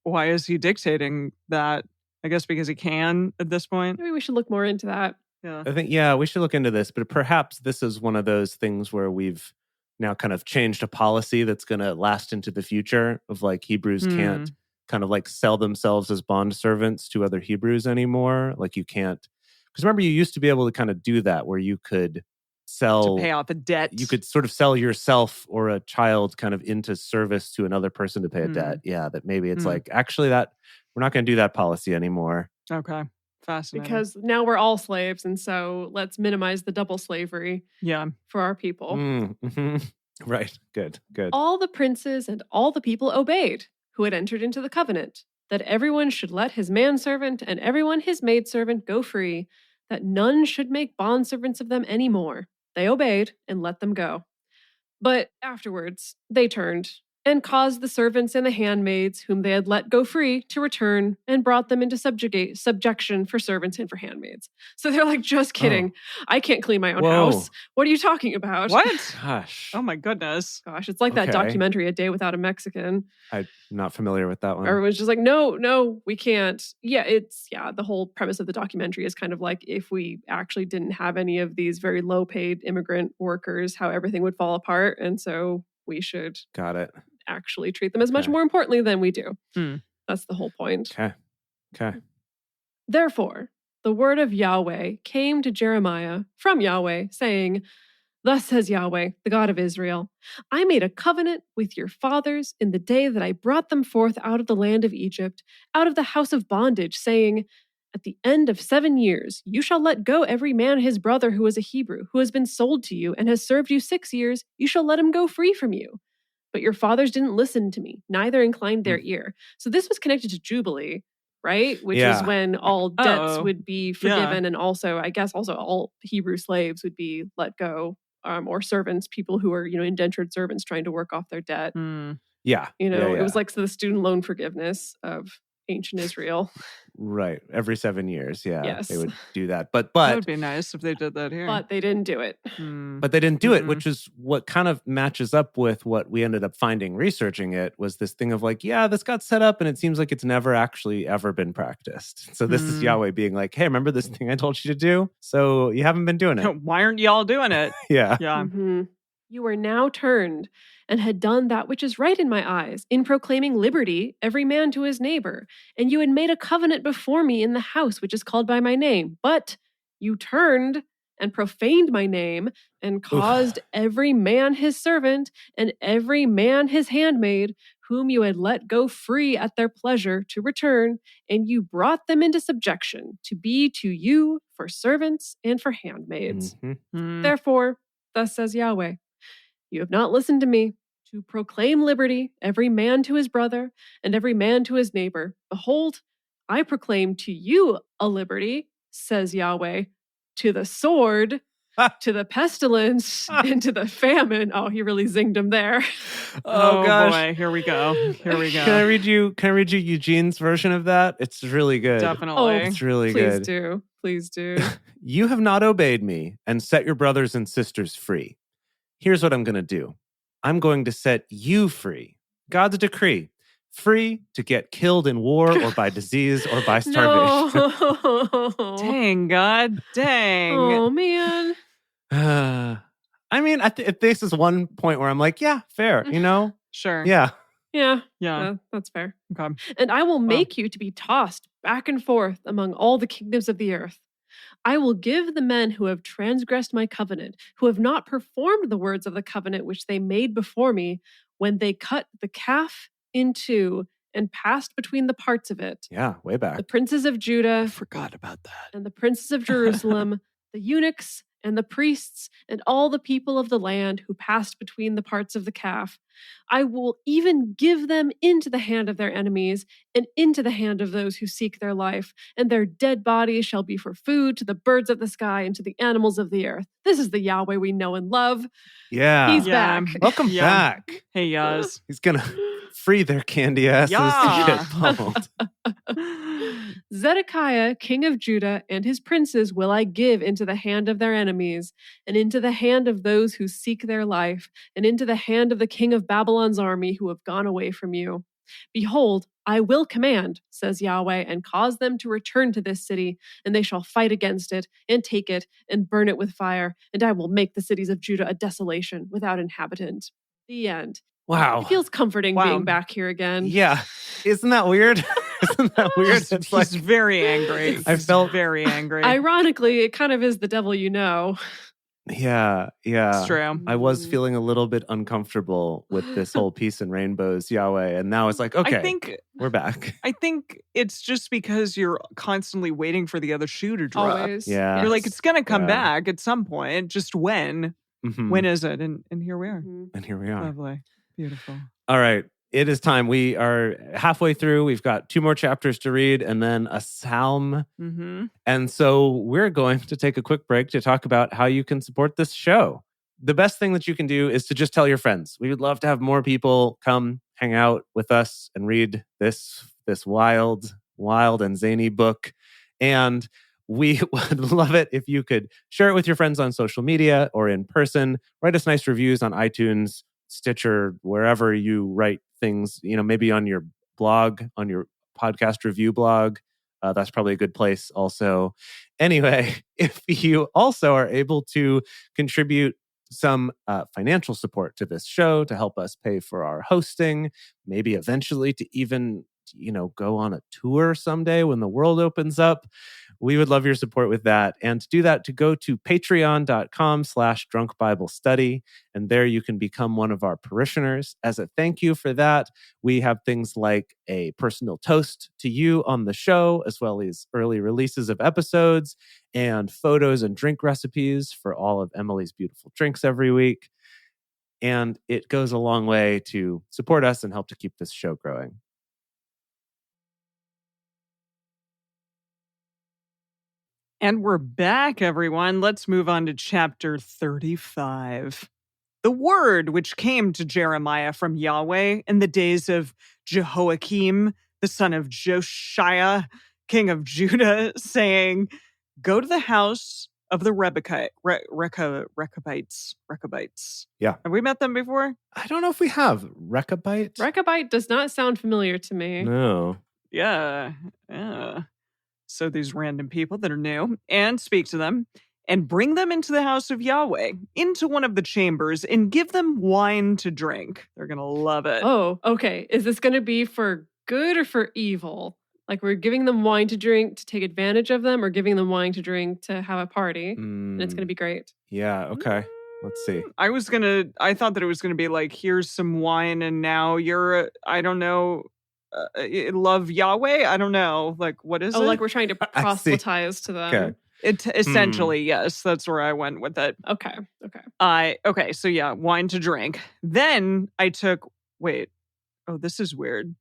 B: why is he dictating that? I guess because he can at this point.
C: Maybe we should look more into that.
B: Yeah.
D: I think, yeah, we should look into this, but perhaps this is one of those things where we've now kind of changed a policy that's going to last into the future of like Hebrews can't kind of like sell themselves as bond servants to other Hebrews anymore. Like you can't, because remember you used to be able to kind of do that where you could sell,
B: To pay off a debt.
D: you could sort of sell yourself or a child kind of into service to another person to pay a debt. Yeah, that maybe it's like, actually that we're not going to do that policy anymore.
B: Okay. Fascinating.
C: Because now we're all slaves, and so let's minimize the double slavery
B: yeah.
C: for our people.
D: Mm-hmm. Right. Good.
C: All the princes and all the people obeyed, who had entered into the covenant, that everyone should let his manservant and everyone his maidservant go free, that none should make bondservants of them any more. They obeyed and let them go. But afterwards, they turned and caused the servants and the handmaids whom they had let go free to return and brought them into subjection for servants and for handmaids. So they're like, just kidding. I can't clean my own house. What are you talking about?
B: What?
D: Gosh.
B: Oh my goodness.
C: Gosh, it's like that
D: Okay.
C: documentary, A Day Without a Mexican.
D: I'm not familiar with that one.
C: Everyone's just like, no, we can't. Yeah, the whole premise of the documentary is kind of like if we actually didn't have any of these very low paid immigrant workers, how everything would fall apart. And so we should
D: Got it.
C: actually treat them as much
D: Okay.
C: more importantly than we do.
B: Hmm.
C: That's the whole point.
D: Okay.
C: Therefore, the word of Yahweh came to Jeremiah from Yahweh, saying, Thus says Yahweh, the God of Israel, I made a covenant with your fathers in the day that I brought them forth out of the land of Egypt, out of the house of bondage, saying, At the end of 7 years, you shall let go every man his brother who is a Hebrew, who has been sold to you and has served you 6 years, you shall let him go free from you. But your fathers didn't listen to me, neither inclined their ear. So this was connected to Jubilee, right? Which is when all debts would be forgiven, and also, I guess, also all Hebrew slaves would be let go, or servants, people who are, indentured servants trying to work off their debt.
D: Yeah.
C: It was like the student loan forgiveness of ancient Israel.
D: Right. Every 7 years. Yeah.
C: Yes.
D: They would do that. But
B: That would be nice if they did that here.
C: But they didn't do it.
D: But they didn't do it, which is what kind of matches up with what we ended up finding researching it, was this thing of like, yeah, this got set up and it seems like it's never actually ever been practiced. So this is Yahweh being like, hey, remember this thing I told you to do? So you haven't been doing it.
B: Why aren't y'all doing it?
D: Yeah.
B: Yeah.
C: You are now turned and had done that which is right in my eyes, in proclaiming liberty, every man to his neighbor. And you had made a covenant before me in the house which is called by my name. But you turned and profaned my name and caused every man his servant and every man his handmaid, whom you had let go free at their pleasure, to return, and you brought them into subjection to be to you for servants and for handmaids. Therefore, thus says Yahweh, you have not listened to me to proclaim liberty, every man to his brother and every man to his neighbor. Behold, I proclaim to you a liberty, says Yahweh, to the sword, to the pestilence, and to the famine. Oh, he really zinged him there.
B: Oh
D: gosh.
B: boy, here we go. Here we go.
D: Can I read you Eugene's version of that? It's really good.
B: Definitely.
D: It's really good.
C: Please do.
D: You have not obeyed me and set your brothers and sisters free. Here's what I'm going to do. I'm going to set you free. God's decree. Free to get killed in war or by disease or by starvation.
C: No.
B: Dang, God. Dang.
C: Oh, man.
D: I mean, this is one point where I'm like, yeah, fair,
B: Sure.
D: Yeah.
B: Yeah.
C: That's fair.
B: Okay.
C: And I will make you to be tossed back and forth among all the kingdoms of the earth. I will give the men who have transgressed my covenant, who have not performed the words of the covenant which they made before me, when they cut the calf in two and passed between the parts of it.
D: Yeah, way back.
C: The princes of
B: I
C: Judah
B: forgot about that.
C: and the princes of Jerusalem, the eunuchs and the priests and all the people of the land who passed between the parts of the calf. I will even give them into the hand of their enemies and into the hand of those who seek their life, and their dead bodies shall be for food to the birds of the sky and to the animals of the earth. This is the Yahweh we know and love.
D: Yeah.
C: He's
B: Yeah.
C: back.
D: Welcome back.
B: Hey, Yaz.
D: He's going to free their candy asses
B: Yeah.
D: to get pummeled.
C: Zedekiah, king of Judah, and his princes will I give into the hand of their enemies, and into the hand of those who seek their life, and into the hand of the king of Babylon's army who have gone away from you. Behold, I will command, says Yahweh, and cause them to return to this city, and they shall fight against it, and take it, and burn it with fire, and I will make the cities of Judah a desolation without inhabitant. The end.
D: Wow.
C: It feels comforting
B: Wow.
C: being back here again.
D: Yeah. Isn't that weird? Isn't that weird?
B: He's very angry.
D: I felt
B: very angry.
C: Ironically, it kind of is the devil you know.
D: Yeah.
B: It's true.
D: I was feeling a little bit uncomfortable with this whole peace and rainbows, Yahweh. And now it's like, okay, we're back.
B: I think it's just because you're constantly waiting for the other shoe to drop.
C: Always.
D: Yeah.
B: You're like, it's going to come
D: Yeah.
B: back at some point. Just when?
D: Mhm.
B: When is it? And here we are.
C: Mhm.
D: And here we are.
B: Lovely. Beautiful.
D: All right. It is time. We are halfway through. We've got 2 more chapters to read and then a psalm.
B: Mm-hmm.
D: And so we're going to take a quick break to talk about how you can support this show. the best thing that you can do is to just tell your friends. We would love to have more people come hang out with us and read this wild and zany book. And we would love it if you could share it with your friends on social media or in person. Write us nice reviews on iTunes, Stitcher, wherever you write things, maybe on your blog, on your podcast review blog. That's probably a good place also. Anyway, if you also are able to contribute some financial support to this show to help us pay for our hosting, maybe eventually to even, go on a tour someday when the world opens up, we would love your support with that. And to do that, to go to patreon.com/drunkbiblestudy. And there you can become one of our parishioners. As a thank you for that, we have things like a personal toast to you on the show, as well as early releases of episodes and photos and drink recipes for all of Emily's beautiful drinks every week. And it goes a long way to support us and help to keep this show growing.
B: And we're back, everyone. Let's move on to chapter 35. The word which came to Jeremiah from Yahweh in the days of Jehoiakim, the son of Josiah, king of Judah, saying, go to the house of the Rechabites.
D: Yeah.
B: Have we met them before?
D: I don't know if we have. Rechabite?
C: Rechabite does not sound familiar to me.
D: No.
B: Yeah. So these random people that are new, and speak to them, and bring them into the house of Yahweh, into one of the chambers, and give them wine to drink. They're going to love it.
C: Oh, okay. Is this going to be for good or for evil? Like we're giving them wine to drink to take advantage of them, or giving them wine to drink to have a party, and it's going to be great.
D: Yeah, okay. Let's see.
B: I thought that it was going to be like, here's some wine, and now you're, I don't know, love Yahweh? I don't know. Like, what is it?
C: Oh, like we're trying to proselytize to them.
D: Okay.
B: It essentially, yes, that's where I went with it.
C: Okay.
B: Okay, so yeah, wine to drink. Then I took, this is weird.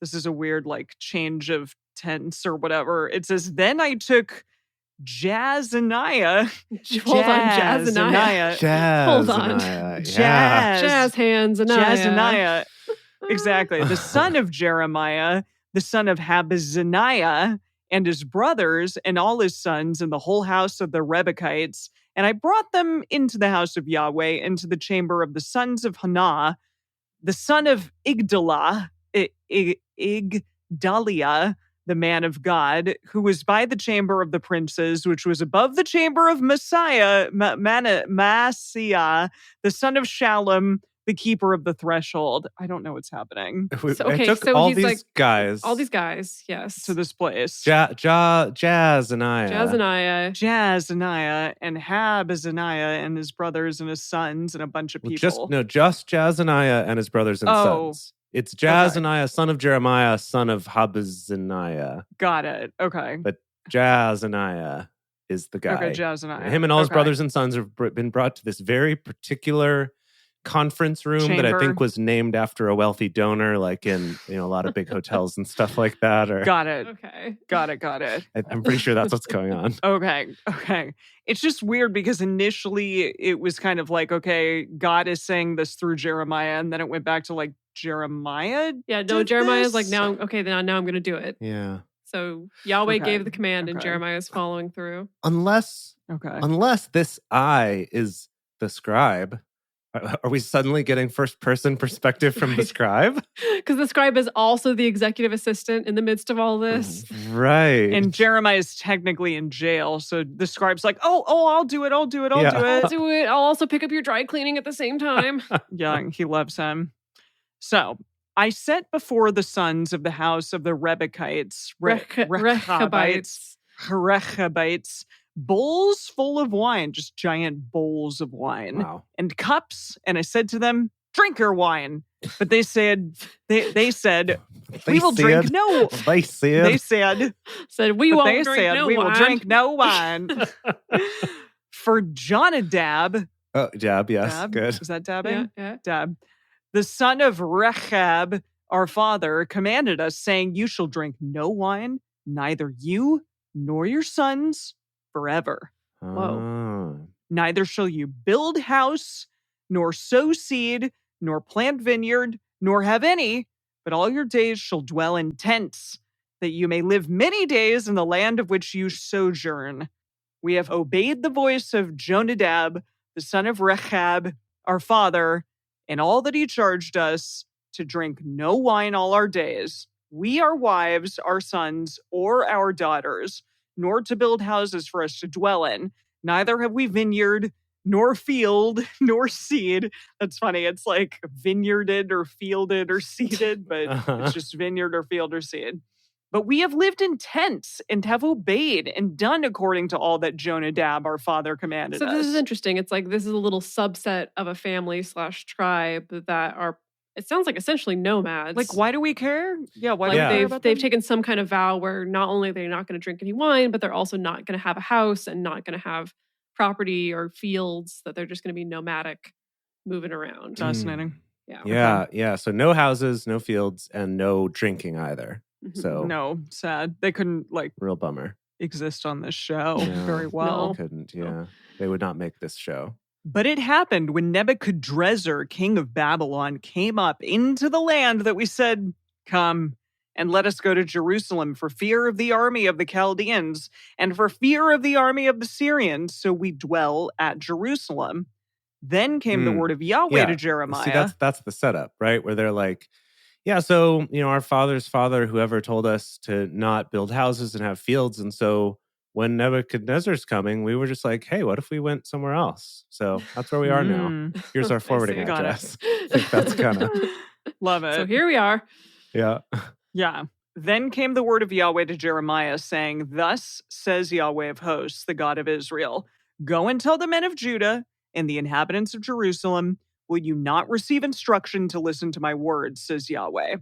B: This is a weird, like, change of tense or whatever. It says, then I took Jazaniah.
C: Hold on, Jazaniah. Hold on. Jazz hands,
B: Jazaniah. Exactly. The son of Jeremiah, the son of Habazaniah, and his brothers and all his sons and the whole house of the Rebekites. And I brought them into the house of Yahweh, into the chamber of the sons of Hanah, the son of Igdalah, Igdaliah, the man of God, who was by the chamber of the princes, which was above the chamber of Messiah, Maaseiah, the son of Shallum, the keeper of the threshold. I don't know what's happening.
D: I took all these guys.
C: All these guys, yes.
B: To this place.
D: Jazaniah.
B: Jazaniah and Habazaniah and his brothers and his sons and a bunch of people.
D: Just Jazaniah and his brothers and sons. It's Jazaniah, son of Jeremiah, son of Habazaniah.
B: Got it. Okay.
D: But Jazaniah is the guy.
B: Okay, Jazaniah.
D: Him and all his brothers and sons have been brought to this very particular conference room that I think was named after a wealthy donor, like in a lot of big hotels and stuff like that. Or
B: got it.
C: Okay.
B: Got it.
D: I'm pretty sure that's what's going on.
B: Okay. It's just weird because initially it was kind of like, okay, God is saying this through Jeremiah, and then it went back to like Jeremiah.
C: Yeah, no, Jeremiah's like, now I'm going to do it.
D: Yeah.
C: So Yahweh gave the command, and Jeremiah is following through.
D: Unless this I is the scribe. Are we suddenly getting first-person perspective from the scribe?
C: Because the scribe is also the executive assistant in the midst of all this.
D: Right.
B: And Jeremiah is technically in jail, so the scribe's like, oh, I'll do it. I'll do it.
C: I'll also pick up your dry cleaning at the same time.
B: Yeah, he loves him. So I set before the sons of the house of the Rebekites, Rechabites, bowls full of wine, just giant bowls of wine, and cups. And I said to them, drink your wine. But they said, we will drink no.
D: They
C: said we won't drink no wine.
B: We will drink no wine. For Jonadab.
D: Oh, Dab, yes.
B: Dab?
D: Good.
B: Is that dabbing?
C: Yeah.
B: Dab. The son of Rechab, our father, commanded us, saying, you shall drink no wine, neither you nor your sons, forever.
C: Whoa.
B: Neither shall you build house, nor sow seed, nor plant vineyard, nor have any, but all your days shall dwell in tents, that you may live many days in the land of which you sojourn. We have obeyed the voice of Jonadab, the son of Rechab, our father, in all that he charged us, to drink no wine all our days, we, our wives, our sons, or our daughters, nor to build houses for us to dwell in. Neither have we vineyard, nor field, nor seed. That's funny. It's like vineyarded or fielded or seeded, but it's just vineyard or field or seed. But we have lived in tents and have obeyed and done according to all that Jonadab, our father, commanded us.
C: So this is interesting. It's like this is a little subset of a family / tribe that are, it sounds like essentially nomads.
B: Like, why do we care? Yeah, why
C: like
B: do we care about
C: they've
B: them?
C: taken some kind of vow where not only are they not going to drink any wine, but they're also not going to have a house and not going to have property or fields, that they're just going to be nomadic, moving around.
B: Fascinating.
C: Yeah.
D: Yeah. So no houses, no fields, and no drinking either.
C: Mhm.
D: So
B: No, sad. They couldn't
D: real bummer.
B: exist on this show
D: No,
B: very well.
C: No.
D: Couldn't. Yeah, they would not make this show.
B: But it happened when Nebuchadrezzar, king of Babylon, came up into the land that we said, come and let us go to Jerusalem for fear of the army of the Chaldeans and for fear of the army of the Syrians. So we dwell at Jerusalem. Then came the word of Yahweh to Jeremiah.
D: See, that's the setup, right? Where they're like, yeah, so, our father's father, whoever told us to not build houses and have fields. And so when Nebuchadnezzar's coming, we were just like, hey, what if we went somewhere else? So that's where we are now. Here's our forwarding
C: Got
D: address. I think that's kind of...
B: Love it.
C: So here we are.
D: Yeah.
B: Yeah. Then came the word of Yahweh to Jeremiah, saying, thus says Yahweh of hosts, the God of Israel, go and tell the men of Judah and the inhabitants of Jerusalem, will you not receive instruction to listen to my words, says Yahweh.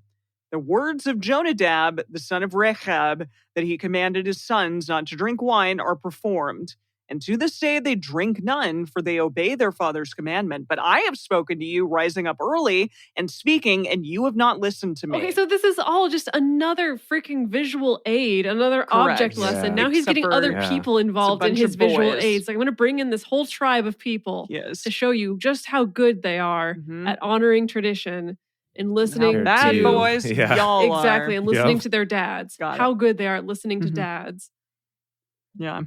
B: The words of Jonadab, the son of Rechab, that he commanded his sons not to drink wine, are performed. And to this day they drink none, for they obey their father's commandment. But I have spoken to you, rising up early and speaking, and you have not listened to me.
C: Okay, so this is all just another freaking visual aid, another object lesson.
D: Yeah.
C: Now he's
B: Except
C: getting
B: for-
C: other
D: Yeah.
C: people involved in
B: bunch
C: his
B: of
C: visual
B: boys.
C: aids. Like, I'm going to bring in this whole tribe of people
B: Yes.
C: to show you just how good they are
B: Mhm.
C: at honoring tradition and
B: How
C: listening
B: bad
C: to
B: boys
D: Yeah.
B: y'all
C: exactly,
B: are.
C: and listening
D: Yep.
C: to their dads.
B: Got it.
C: How good they are at listening to
B: Mhm.
C: dads.
B: Yeah.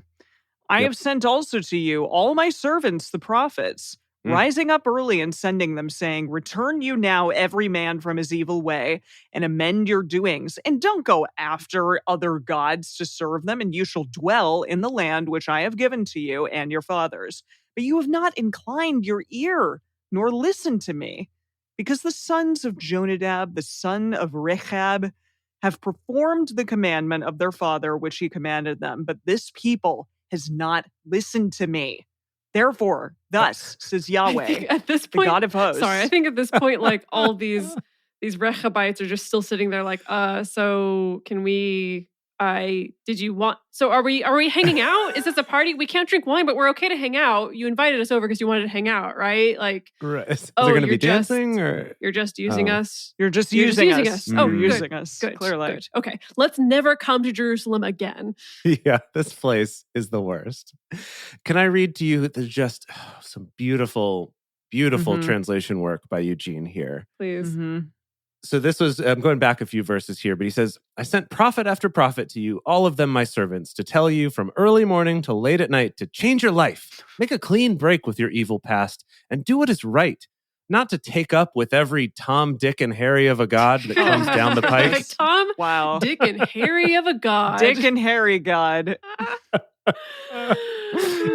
B: I
D: Yep.
B: have sent also to you all my servants, the prophets, rising up early and sending them, saying, return you now every man from his evil way and amend your doings, and don't go after other gods to serve them, and you shall dwell in the land which I have given to you and your fathers. But you have not inclined your ear, nor listened to me, because the sons of Jonadab, the son of Rechab, have performed the commandment of their father which he commanded them, but this people has not listened to me. Therefore, thus says
C: I
B: Yahweh,
C: think at this
B: the
C: point,
B: God of hosts.
C: sorry, I think at this point, like all these Rechabites are just still sitting there, like, so can we? Did you want? So are we hanging out? Is this a party? We can't drink wine, but we're okay to hang out. You invited us over because you wanted to hang out, right? Like,
D: Right. Is
C: Oh,
D: there going to
C: you're
D: be dancing or?
C: you're just using
D: Oh.
C: us.
B: You're just
C: You're just
B: using
C: using
B: us.
C: us. Oh,
B: You're
C: good,
B: using us.
C: Good,
B: Clearly.
C: good. Okay, let's never come to Jerusalem again.
D: Yeah, this place is the worst. Can I read to you just some beautiful
B: Mhm.
D: translation work by Eugene here?
C: Please.
B: Mhm.
D: So this was, I'm going back a few verses here, but he says, I sent prophet after prophet to you, all of them my servants, to tell you from early morning till late at night to change your life, make a clean break with your evil past, and do what is right, not to take up with every Tom, Dick, and Harry of a god that comes down the
C: Like
D: pike.
C: Tom,
B: Wow.
C: Dick, and Harry of a god.
B: Dick and Harry God.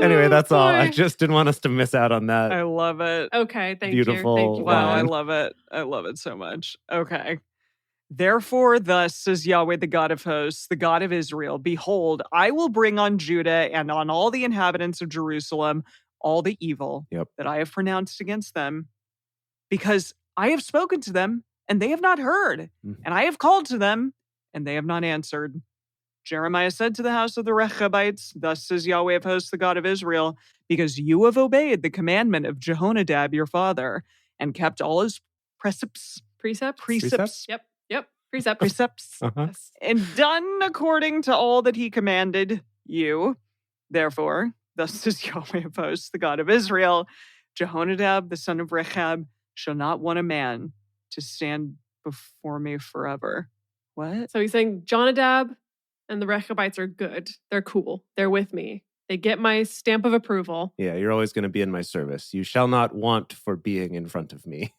D: Anyway, that's all. I
C: Boy.
D: just didn't want us to miss out on that.
B: I love it.
C: Okay, thank
D: Beautiful
C: you. Thank you.
B: Wow, I
D: line.
B: love it. I love it so much. Okay. Therefore, thus says Yahweh, the God of hosts, the God of Israel, behold, I will bring on Judah and on all the inhabitants of Jerusalem all the evil
D: Yep.
B: that I have pronounced against them, because I have spoken to them and they have not heard,
D: Mhm.
B: and I have called to them and they have not answered. Jeremiah said to the house of the Rechabites, thus says Yahweh of hosts, the God of Israel, because you have obeyed the commandment of Jehonadab your father and kept all his precepts,
C: Precepts?
B: precepts,
C: Yep. Precepts.
B: precepts,
D: Uh-huh.
C: Yes.
B: and done according to all that he commanded you. Therefore, Thus says Yahweh of hosts, the God of Israel, Jehonadab, the son of Rechab, shall not want a man to stand before me forever. What?
C: So he's saying Jonadab and the Rechabites are good. They're cool. They're with me. They get my stamp of approval.
D: Yeah, you're always going to be in my service. You shall not want for being in front of me.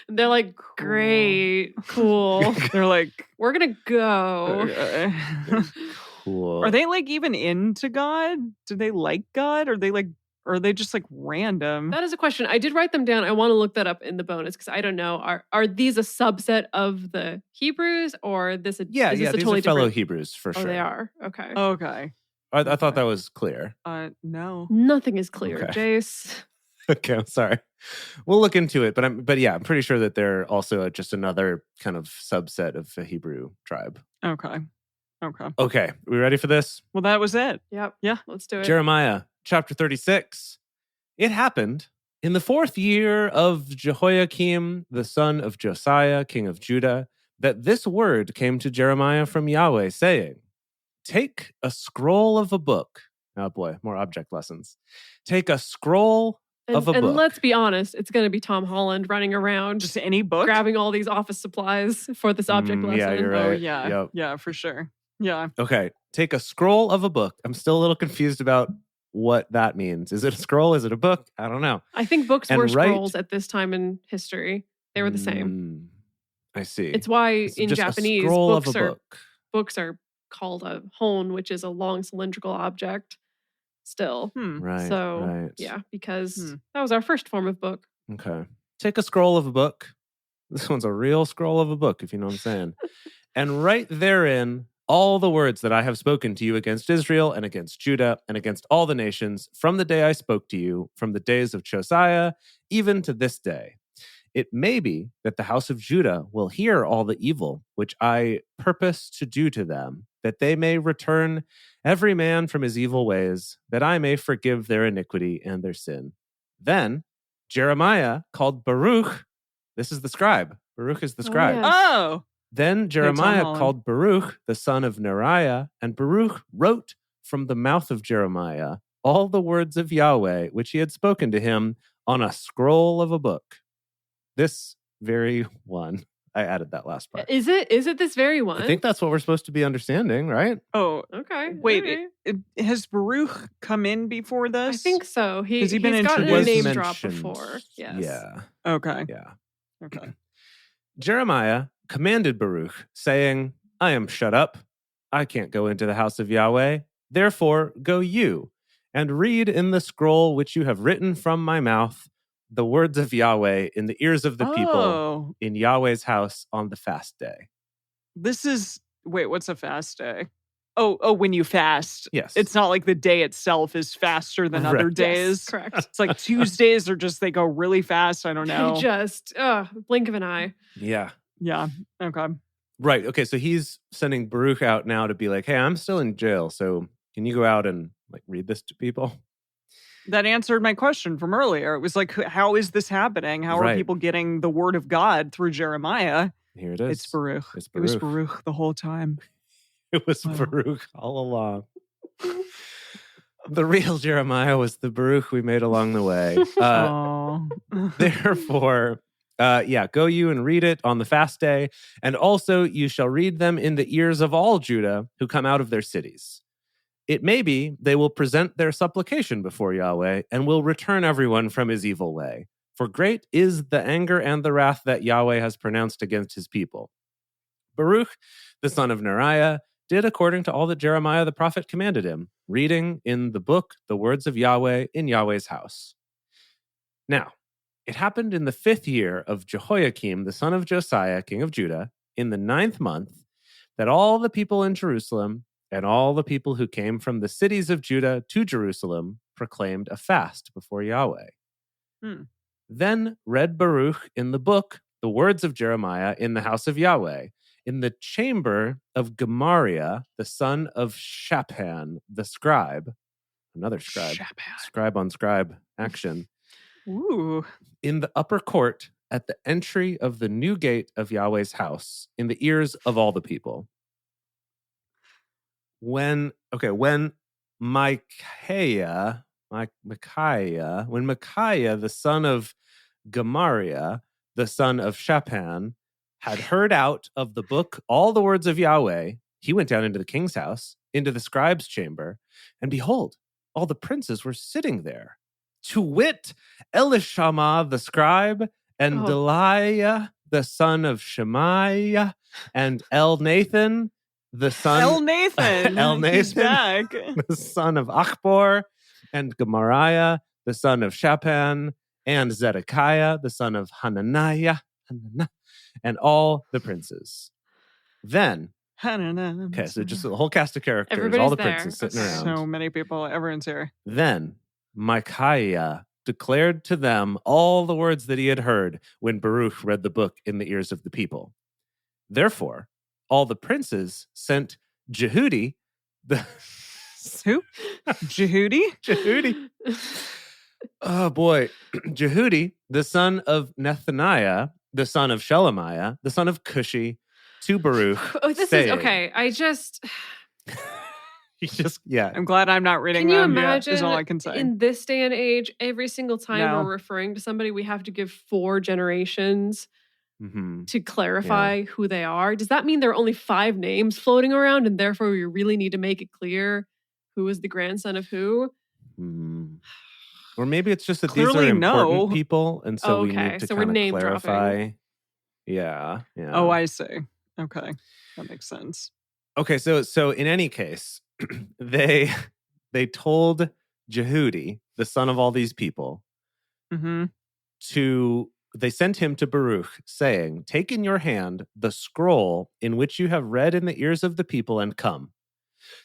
C: And they're like, great, cool.
B: They're like,
C: we're going to go.
D: Cool.
B: Are they like even into God? Do they like God? Or are they just like random?
C: That is a question. I did write them down. I want to look that up in the bonus because I don't know. Are these a subset of the Hebrews or this?
D: Yeah,
C: is
D: yeah,
C: this a
D: these
C: totally
D: are fellow
C: different?
D: Hebrews for sure.
C: Oh, they are. Okay.
B: Okay.
D: I thought that was clear.
B: No.
C: Nothing is clear,
D: Okay.
C: Jace.
D: Okay, I'm sorry. We'll look into it, but yeah, I'm pretty sure that they're also just another kind of subset of the Hebrew tribe.
B: Okay.
D: Okay, we ready for this?
B: Well, that was it.
C: Yep.
B: Yeah.
C: Let's do it.
D: Jeremiah chapter 36. It happened in the 4th year of Jehoiakim, the son of Josiah, king of Judah, that this word came to Jeremiah from Yahweh, saying, take a scroll of a book. Oh boy, more object lessons. Take a scroll of a
C: and
D: book.
C: let's be honest, it's going to be Tom Holland running around
B: Just any book?
C: grabbing all these office supplies for this object lesson.
D: Yeah, you're
B: Oh,
D: right.
B: yeah.
D: Yep.
B: Yeah, for sure. Yeah.
D: Okay, take a scroll of a book. I'm still a little confused about what that means. Is it a scroll? Is it a book? I don't know.
C: I think books
D: And
C: were
D: write-
C: scrolls at this time in history. They were the same.
D: I see.
C: It's why
D: It's
C: in
D: just a
C: Japanese
D: scroll
C: books
D: of a book.
C: books are called a hon, which is a long cylindrical object. Still,
D: Right.
C: so
D: right.
C: yeah, because that was our first form of book.
D: Okay. Take a scroll of a book. This one's a real scroll of a book, if you know what I'm saying. And write therein all the words that I have spoken to you against Israel and against Judah and against all the nations from the day I spoke to you, from the days of Josiah, even to this day. It may be that the house of Judah will hear all the evil which I purpose to do to them, that they may return every man from his evil ways, that I may forgive their iniquity and their sin. Then Jeremiah called Baruch, this is the scribe. Baruch is the scribe.
C: yes.
B: Oh.
D: Then Jeremiah
B: Holland.
D: called Baruch, the son of Neriah, and Baruch wrote from the mouth of Jeremiah all the words of Yahweh, which he had spoken to him on a scroll of a book. This very one. I added that last part.
C: Is it this very one?
D: I think that's what we're supposed to be understanding, right?
B: Oh.
C: Okay.
B: Wait,
C: alright.
B: has Baruch come in before this?
C: I think so.
B: Has he been
C: he's gotten a
B: introduced?
C: name drop
D: mentioned.
C: before. Yes.
D: Yeah.
B: Okay.
D: Yeah.
B: Okay.
D: Jeremiah commanded Baruch, saying, I am shut up. I can't go into the house of Yahweh. Therefore, go you, and read in the scroll which you have written from my mouth the words of Yahweh in the ears of the people
B: Oh,
D: in Yahweh's house on the fast day.
B: this is what's a fast day? Oh, when you fast.
D: Yes.
B: It's not like the day itself is faster than other
D: Right.
B: days.
C: Yes, correct.
B: It's like Tuesdays are just they go really fast. I don't know.
C: Just blink of an eye.
D: Yeah.
B: Yeah. Okay.
D: Right. Okay. So he's sending Baruch out now to be like, hey, I'm still in jail. So can you go out and like read this to people?
B: That answered my question from earlier. It was like, how is this happening? How are
D: Right.
B: people getting the word of God through Jeremiah?
D: Here it is.
B: It's Baruch.
D: It's
B: It was
D: Baruch.
B: Baruch the whole time.
D: It was
B: Wow.
D: Baruch all along. The real Jeremiah was the Baruch we made along the way.
B: Oh.
D: Therefore, go you and read it on the fast day. And also you shall read them in the ears of all Judah who come out of their cities. It may be they will present their supplication before Yahweh and will return everyone from his evil way. For great is the anger and the wrath that Yahweh has pronounced against his people. Baruch, the son of Neriah, did according to all that Jeremiah the prophet commanded him, reading in the book the words of Yahweh in Yahweh's house. Now, it happened in the 5th year of Jehoiakim, the son of Josiah, king of Judah, in the 9th month, that all the people in Jerusalem and all the people who came from the cities of Judah to Jerusalem proclaimed a fast before Yahweh. Then read Baruch in the book the words of Jeremiah in the house of Yahweh, in the chamber of Gemariah, the son of Shaphan, the scribe, another scribe,
B: Shaphan.
D: scribe on scribe action,
B: Ooh.
D: in the upper court at the entry of the new gate of Yahweh's house, in the ears of all the people. when Micaiah, the son of Gemariah, the son of Shaphan, had heard out of the book all the words of Yahweh, he went down into the king's house, into the scribe's chamber, and behold, all the princes were sitting there. To wit, Elishama the scribe, and Delaiah the son of Shemaiah, and Elnathan the son
B: Elnathan, he's back.
D: the son of Achbor, and Gemariah the son of Shaphan, and Zedekiah the son of Hananiah, and all the princes. Then, okay, so just the whole cast of characters,
C: Everybody's
D: all the
C: there.
D: princes sitting around.
B: So many people, everyone's here.
D: Then Micaiah declared to them all the words that he had heard when Baruch read the book in the ears of the people. Therefore, all the princes sent Jehudi,
B: Who? Jehudi?
D: Jehudi. Oh boy. Jehudi, the son of Nethaniah, the son of Shelemiah, the son of Cushi, to Baruch.
C: Oh, this
D: saying,
C: is okay.
B: I'm glad I'm not reading
C: Can you
B: them.
C: imagine
B: Is all I can say.
C: in this day and age, every single time
B: No.
C: we're referring to somebody, we have to give 4 generations
D: Mm-hmm.
C: to clarify who they are? Does that mean there are only 5 names floating around and therefore we really need to make it clear who is the grandson of who?
D: Mm. Or maybe it's just that
B: Clearly,
D: these are important
B: no.
D: people, and so we need to
C: So we're
D: kind of
C: name
D: clarify.
C: dropping.
D: Yeah.
B: Oh, I see. Okay. That makes sense.
D: Okay, so in any case, they told Jehudi, the son of all these people,
B: Mm-hmm.
D: they sent him to Baruch, saying, "Take in your hand the scroll in which you have read in the ears of the people, and come."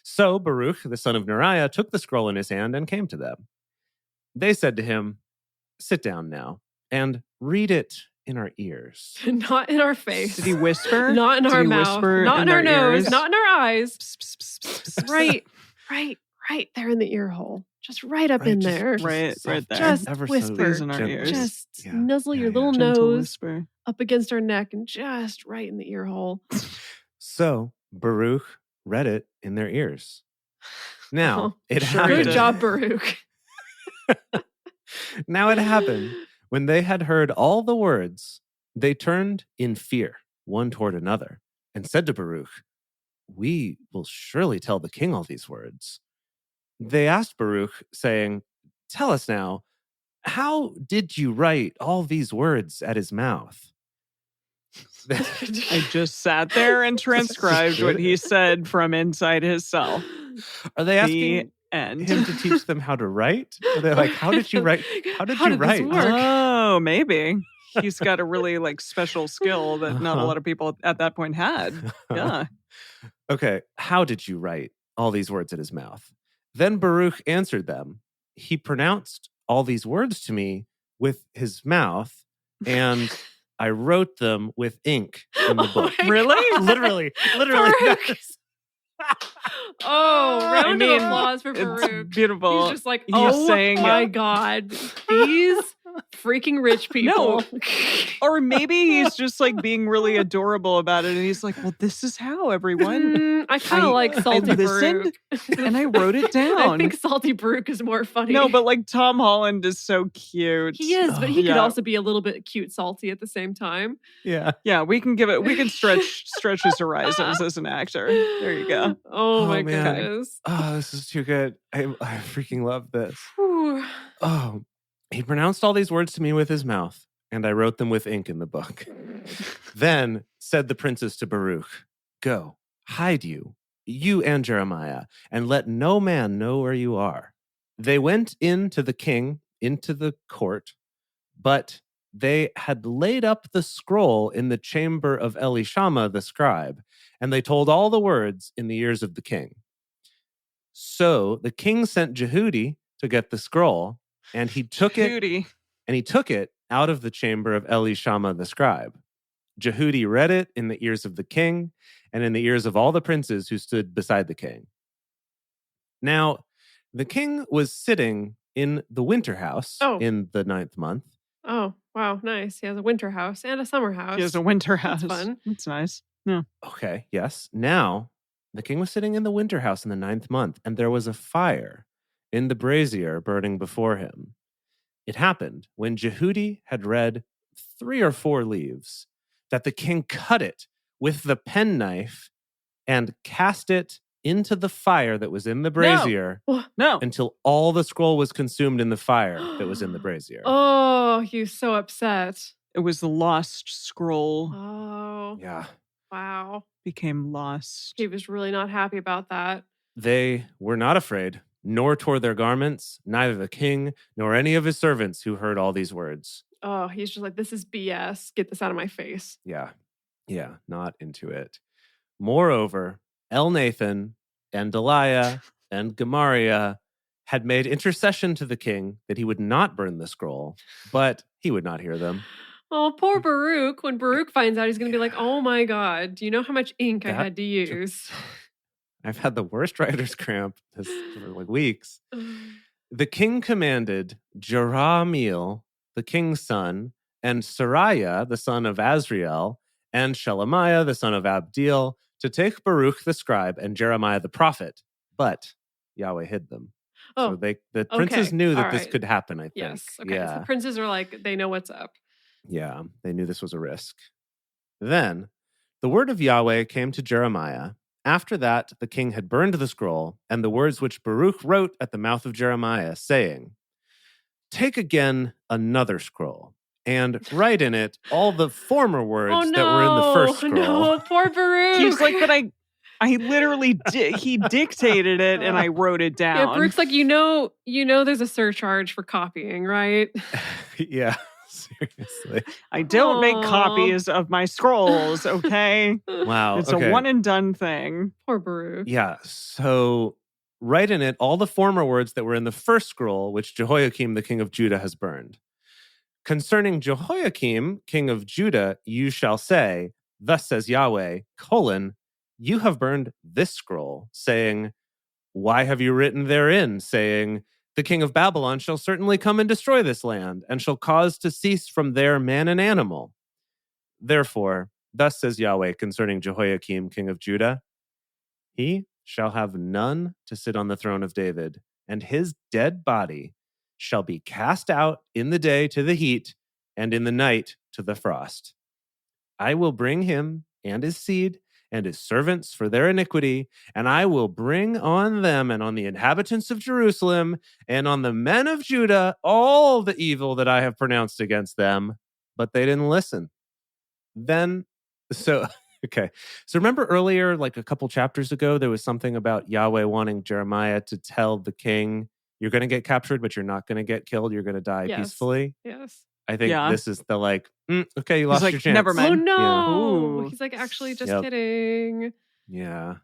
D: So Baruch, the son of Neriah, took the scroll in his hand and came to them. They said to him, "Sit down now and read it in our ears."
C: Not in our face.
B: Did he whisper?
C: Not in
B: Did
C: our
B: he
C: mouth.
B: whisper
C: Not in our nose.
B: ears?
C: Not in our eyes.
B: Psst, psst, psst, psst, psst.
C: Right there in the ear hole. Just right up in there.
B: Right there.
C: Just
D: ever so
C: whisper.
B: These in our
D: gently.
B: ears.
C: Just
D: Yeah.
C: nuzzle your little
B: Gentle
C: nose
B: whisper.
C: up against our neck and just right in the ear hole.
D: So Baruch read it in their ears. Now, it
B: sure
D: happened.
C: Good job, Baruch.
D: Now it happened, when they had heard all the words, they turned in fear one toward another and said to Baruch, "We will surely tell the king all these words." They asked Baruch, saying, "Tell us now, how did you write all these words at his mouth?"
B: I just sat there and transcribed what he said from inside his cell.
D: Are they asking
B: end.
D: him to teach them how to write? Are they like, how did you write? How did you
C: this
D: write?
C: work?
B: Oh, maybe. He's got a really special skill that not a lot of people at that point had. Yeah.
D: Okay, how did you write all these words at his mouth? Then Baruch answered them. He pronounced all these words to me with his mouth, and I wrote them with ink in the book.
B: Really?
D: Literally.
C: Baruch. Round
B: I mean,
C: of applause for
B: It's
C: Baruch.
B: beautiful.
C: He's just like,
B: He's
C: oh
B: saying-
C: my God, these freaking rich people.
B: No. Or maybe he's just being really adorable about it. And he's like, well, this is how, everyone.
C: I kind of like Salty
B: listened
C: Baruch.
B: And I wrote it down.
C: I think Salty Baruch is more funny.
B: No, but Tom Holland is so cute.
C: he is, but he could
B: Yeah.
C: also be a little bit cute salty at the same time.
D: Yeah.
B: Yeah, we can stretch his horizons as an actor. There you go.
C: Oh my
D: man.
C: goodness.
D: Oh, this is too good. I freaking love this.
C: Whew.
D: Oh, he pronounced all these words to me with his mouth, and I wrote them with ink in the book. Then said the princes to Baruch, "Go, hide you and Jeremiah, and let no man know where you are." They went in to the king, into the court, but they had laid up the scroll in the chamber of Elishama the scribe, and they told all the words in the ears of the king. So the king sent Jehudi to get the scroll, and he took it out of the chamber of Elishama the scribe. Jehudi read it in the ears of the king and in the ears of all the princes who stood beside the king. Now, the king was sitting in the winter house in the 9th month.
C: Oh, wow. Nice. He has a winter house and a summer house.
B: He has a winter house.
C: That's fun.
B: That's nice. Yeah.
D: Okay, yes. Now, The king was sitting in the winter house in the 9th month, and there was a fire in the brazier burning before him. It happened when Jehudi had read 3 or 4 leaves that the king cut it with the penknife and cast it into the fire that was in the brazier
B: No.
D: until all the scroll was consumed in the fire that was in the brazier.
C: Oh, he was so upset.
B: It was the lost scroll.
C: Oh.
D: Yeah.
C: Wow.
B: Became lost.
C: He was really not happy about that.
D: They were not afraid, nor tore their garments, neither the king nor any of his servants who heard all these words.
C: Oh, he's just like, this is BS. Get this out of my face.
D: Yeah, not into it. Moreover, Elnathan and Deliah and Gemariah had made intercession to the king that he would not burn the scroll, but he would not hear them.
C: Oh, poor Baruch. When Baruch finds out, he's going to be like, oh my God, do you know how much ink I had to use?
D: I've had the worst writer's cramp for like weeks. The king commanded Jerahmeel, the king's son, and Sariah, the son of Azriel, and Shelemiah, the son of Abdeel, to take Baruch the scribe and Jeremiah the prophet, but Yahweh hid them. So the princes knew that this could happen, I think.
C: Yes. Okay.
D: Yeah.
C: So the princes are like, they know what's up.
D: Yeah, they knew this was a risk. Then the word of Yahweh came to Jeremiah. After that, the king had burned the scroll and the words which Baruch wrote at the mouth of Jeremiah, saying, "Take again another scroll and write in it all the former words that were in the first scroll."
C: No, poor Baruch.
B: He's like, but I literally he dictated it and I wrote it down.
C: Yeah, Baruch's like, you know, there's a surcharge for copying, right?
D: Yeah, seriously.
B: I don't make copies of my scrolls, okay?
D: Wow.
B: It's a one and done thing.
C: Poor Baruch.
D: Yeah, so write in it all the former words that were in the first scroll, which Jehoiakim, the king of Judah, has burned. Concerning Jehoiakim, king of Judah, you shall say, thus says Yahweh, you have burned this scroll, saying, why have you written therein, saying, the king of Babylon shall certainly come and destroy this land, and shall cause to cease from there man and animal. Therefore, thus says Yahweh concerning Jehoiakim, king of Judah, he shall have none to sit on the throne of David, and his dead body shall be cast out in the day to the heat, and in the night to the frost. I will bring him and his seed and his servants for their iniquity, and I will bring on them and on the inhabitants of Jerusalem and on the men of Judah all the evil that I have pronounced against them. But they didn't listen. So remember earlier, like a couple chapters ago, there was something about Yahweh wanting Jeremiah to tell the king, you're going to get captured, but you're not going to get killed. You're going to die peacefully.
C: Yes.
D: I think this is the okay, you lost your chance.
B: Never mind.
C: Oh no.
B: Yeah.
C: He's like, actually just kidding.
D: Yeah.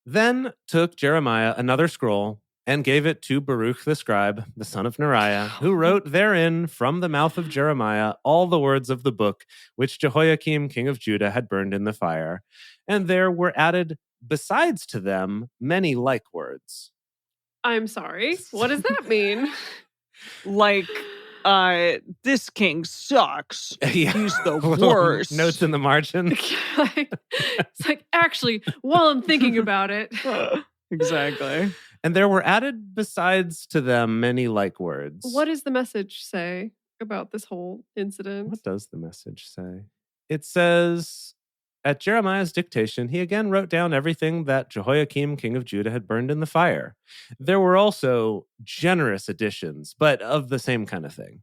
D: Then took Jeremiah another scroll and gave it to Baruch the scribe, the son of Neriah, who wrote therein from the mouth of Jeremiah all the words of the book which Jehoiakim, king of Judah, had burned in the fire. And there were added besides to them many like words.
C: I'm sorry. What does that mean?
B: Like, this king sucks.
D: Yeah.
B: He's the worst.
D: Notes in the margin.
C: It's like, actually, while I'm thinking about it.
B: Exactly.
D: And there were added besides to them many like words.
C: What does the message say about this whole incident?
D: What does the message say? It says, at Jeremiah's dictation, he again wrote down everything that Jehoiakim, king of Judah, had burned in the fire. There were also generous additions, but of the same kind of thing.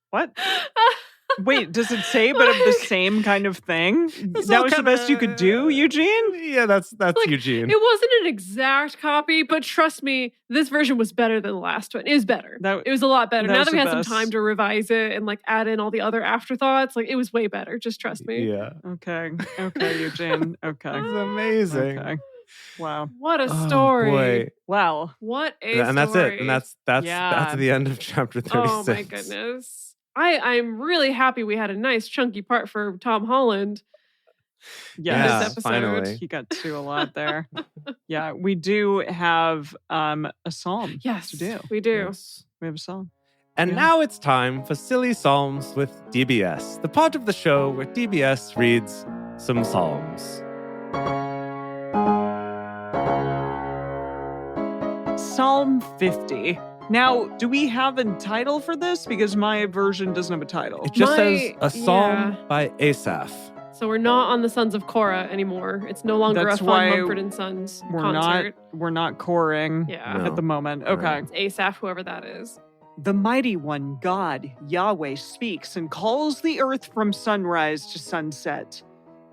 B: What? Wait, does it say, but of the same kind of thing? That was the best you could do, Eugene?
D: Yeah, that's like, Eugene.
C: It wasn't an exact copy, but trust me, this version was better than the last one. It was better. It was a lot better. Now that we had some time to revise it and like add in all the other afterthoughts, like it was way better. Just trust me.
D: Yeah.
B: Okay, Eugene. Okay.
D: It's amazing.
B: Okay. Wow.
C: What a story.
D: Boy.
B: Wow.
C: What a story.
D: And that's it. And that's the end of chapter 36.
C: Oh my goodness. I'm really happy we had a nice chunky part for Tom Holland.
B: Yes,
C: this episode.
D: Finally.
B: He got to do a lot there. Yeah, we do have a psalm
C: Yes,
B: to do.
C: we do.
D: Yes.
B: We have a psalm.
D: And now it's time for Silly Psalms with DBS, the part of the show where DBS reads some psalms.
B: Psalm 50. Now, do we have a title for this? Because my version doesn't have a title.
D: It just says a psalm by Asaph.
C: So we're not on the Sons of Korah anymore. It's no longer
B: That's
C: a
B: why
C: fun Mumford and Sons concert.
B: We're not choring at the moment. Okay.
C: It's Asaph, whoever that is.
B: The mighty one, God, Yahweh, speaks and calls the earth from sunrise to sunset.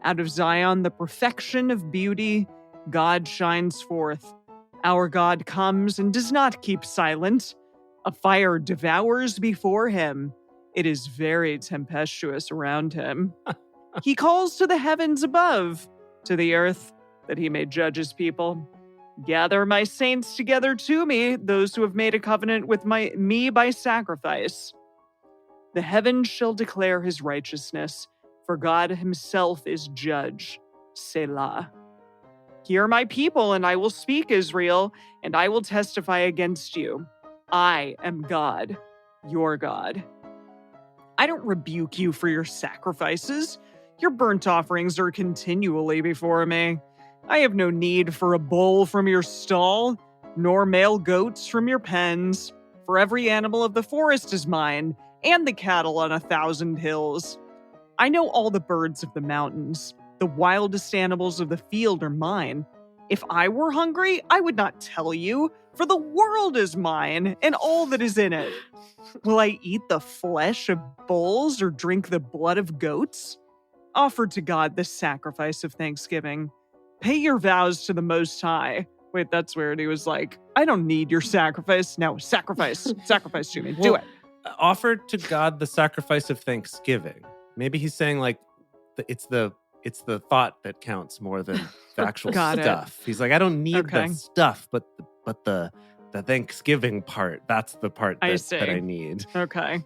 B: Out of Zion, the perfection of beauty, God shines forth. Our God comes and does not keep silent. A fire devours before him. It is very tempestuous around him. He calls to the heavens above, to the earth, that he may judge his people. Gather my saints together to me, those who have made a covenant with me by sacrifice. The heavens shall declare his righteousness, for God himself is judge. Selah. Hear my people, and I will speak, Israel, and I will testify against you. I am God, your God. I don't rebuke you for your sacrifices. Your burnt offerings are continually before me. I have no need for a bull from your stall, nor male goats from your pens. For every animal of the forest is mine, and the cattle on 1,000 hills. I know all the birds of the mountains. The wildest animals of the field are mine. If I were hungry, I would not tell you, for the world is mine, and all that is in it. Will I eat the flesh of bulls or drink the blood of goats? Offer to God the sacrifice of thanksgiving. Pay your vows to the Most High. Wait, that's weird. He was like, I don't need your sacrifice. No, sacrifice to me. Do it.
D: Offer to God the sacrifice of thanksgiving. Maybe he's saying like, it's the thought that counts more than the actual stuff. He's like, I don't need the stuff, but the Thanksgiving part, that's the part that I need.
B: Okay.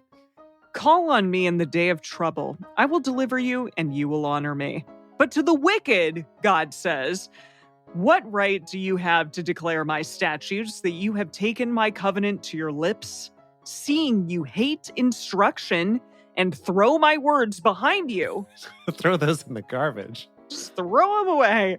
B: Call on me in the day of trouble. I will deliver you, and you will honor me. But to the wicked, God says, what right do you have to declare my statutes, that you have taken my covenant to your lips? Seeing you hate instruction and throw my words behind you.
D: Throw those in the garbage.
B: Just throw them away.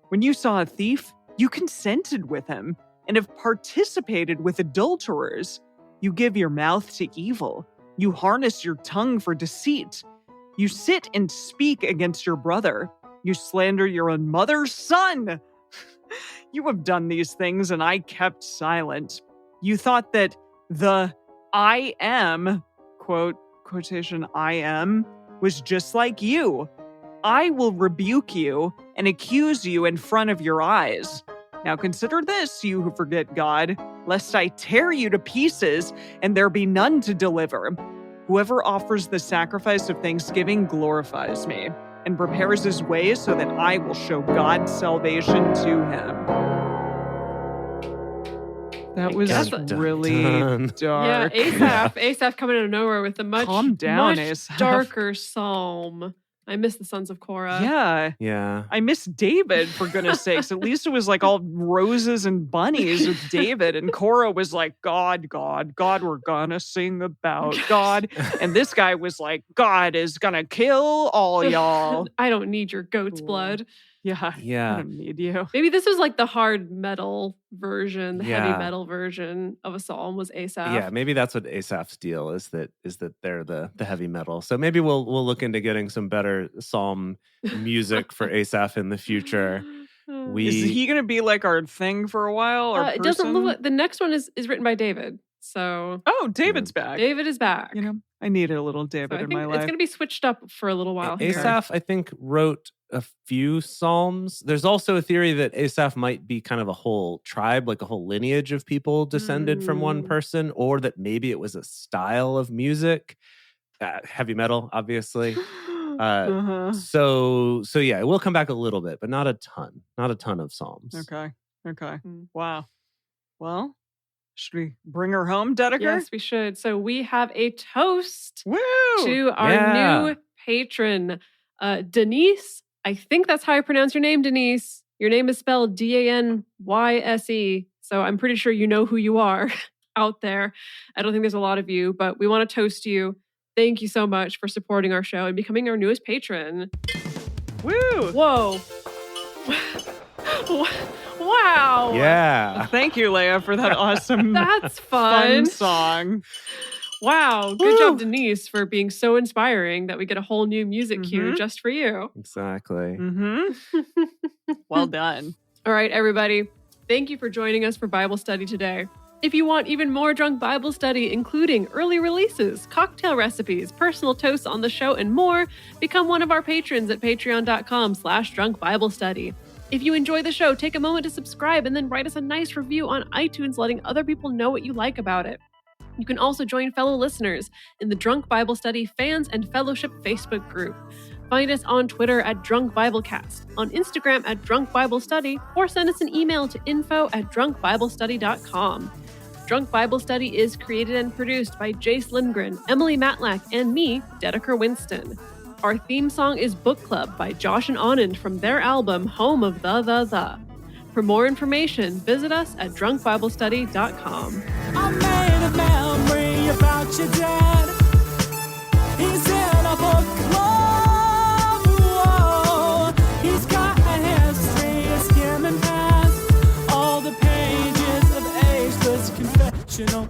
B: When you saw a thief, you consented with him and have participated with adulterers. You give your mouth to evil. You harness your tongue for deceit. You sit and speak against your brother. You slander your own mother's son. You have done these things, and I kept silent. You thought that the I am, quotation I am, was just like you. I will rebuke you and accuse you in front of your eyes. Now consider this, you who forget God, lest I tear you to pieces and there be none to deliver. Whoever offers the sacrifice of thanksgiving glorifies me and prepares his way so that I will show God's salvation to him. That was really dark.
C: Yeah, Asaph coming out of nowhere with a much
B: Asaph.
C: darker psalm. I miss the Sons of Korah.
B: Yeah. I miss David, for goodness sakes. At least it was like all roses and bunnies with David. And Korah was like, God, we're gonna sing about God. And this guy was like, God is gonna kill all y'all.
C: I don't need your goat's blood.
B: Yeah. I don't need you.
C: Maybe this was like the hard metal version, the heavy metal version of a psalm was Asaph.
D: Yeah, maybe that's what Asaph's deal is that they're the heavy metal. So maybe we'll look into getting some better psalm music for Asaph in the future.
B: Is he going to be like our thing for a while? Or
C: it doesn't look like the next one is written by David. So
B: David's back.
C: David is back.
B: You know, I needed a little David in my life.
C: It's going to be switched up for a little while.
D: Asaph, I think, wrote a few psalms. There's also a theory that Asaph might be kind of a whole tribe, like a whole lineage of people descended from one person, or that maybe it was a style of music, heavy metal, obviously. So yeah, it will come back a little bit, but not a ton of psalms.
B: Okay. Wow. Well, should we bring her home, Dedeker?
C: Yes, we should. So we have a toast
B: Woo!
C: to our new patron, Denise. I think that's how I pronounce your name, Denise. Your name is spelled Danyse. So I'm pretty sure you know who you are out there. I don't think there's a lot of you, but we want to toast you. Thank you so much for supporting our show and becoming our newest patron.
B: Woo!
C: Whoa. Wow.
D: Yeah.
B: Thank you, Leia, for that awesome,
C: That's
B: fun
C: fun.
B: song.
C: Wow. Good job, Denise, for being so inspiring that we get a whole new music cue just for you.
D: Exactly.
B: Well done.
C: All right, everybody. Thank you for joining us for Bible study today. If you want even more Drunk Bible Study, including early releases, cocktail recipes, personal toasts on the show, and more, become one of our patrons at patreon.com/drunkbiblestudy. If you enjoy the show, take a moment to subscribe and then write us a nice review on iTunes, letting other people know what you like about it. You can also join fellow listeners in the Drunk Bible Study Fans and Fellowship Facebook group. Find us on Twitter at Drunk Biblecast, on Instagram at Drunk Bible Study, or send us an email to info@drunkbiblestudy.com. Drunk Bible Study is created and produced by Jace Lindgren, Emily Matlack, and me, Dedeker Winston. Our theme song is Book Club by Josh and Anand from their album Home of the. For more information, visit us at drunkbiblestudy.com.
E: I made a memory about your dad. He's in a book club. Whoa. He's got a history of skimming past all the pages of ageless confessional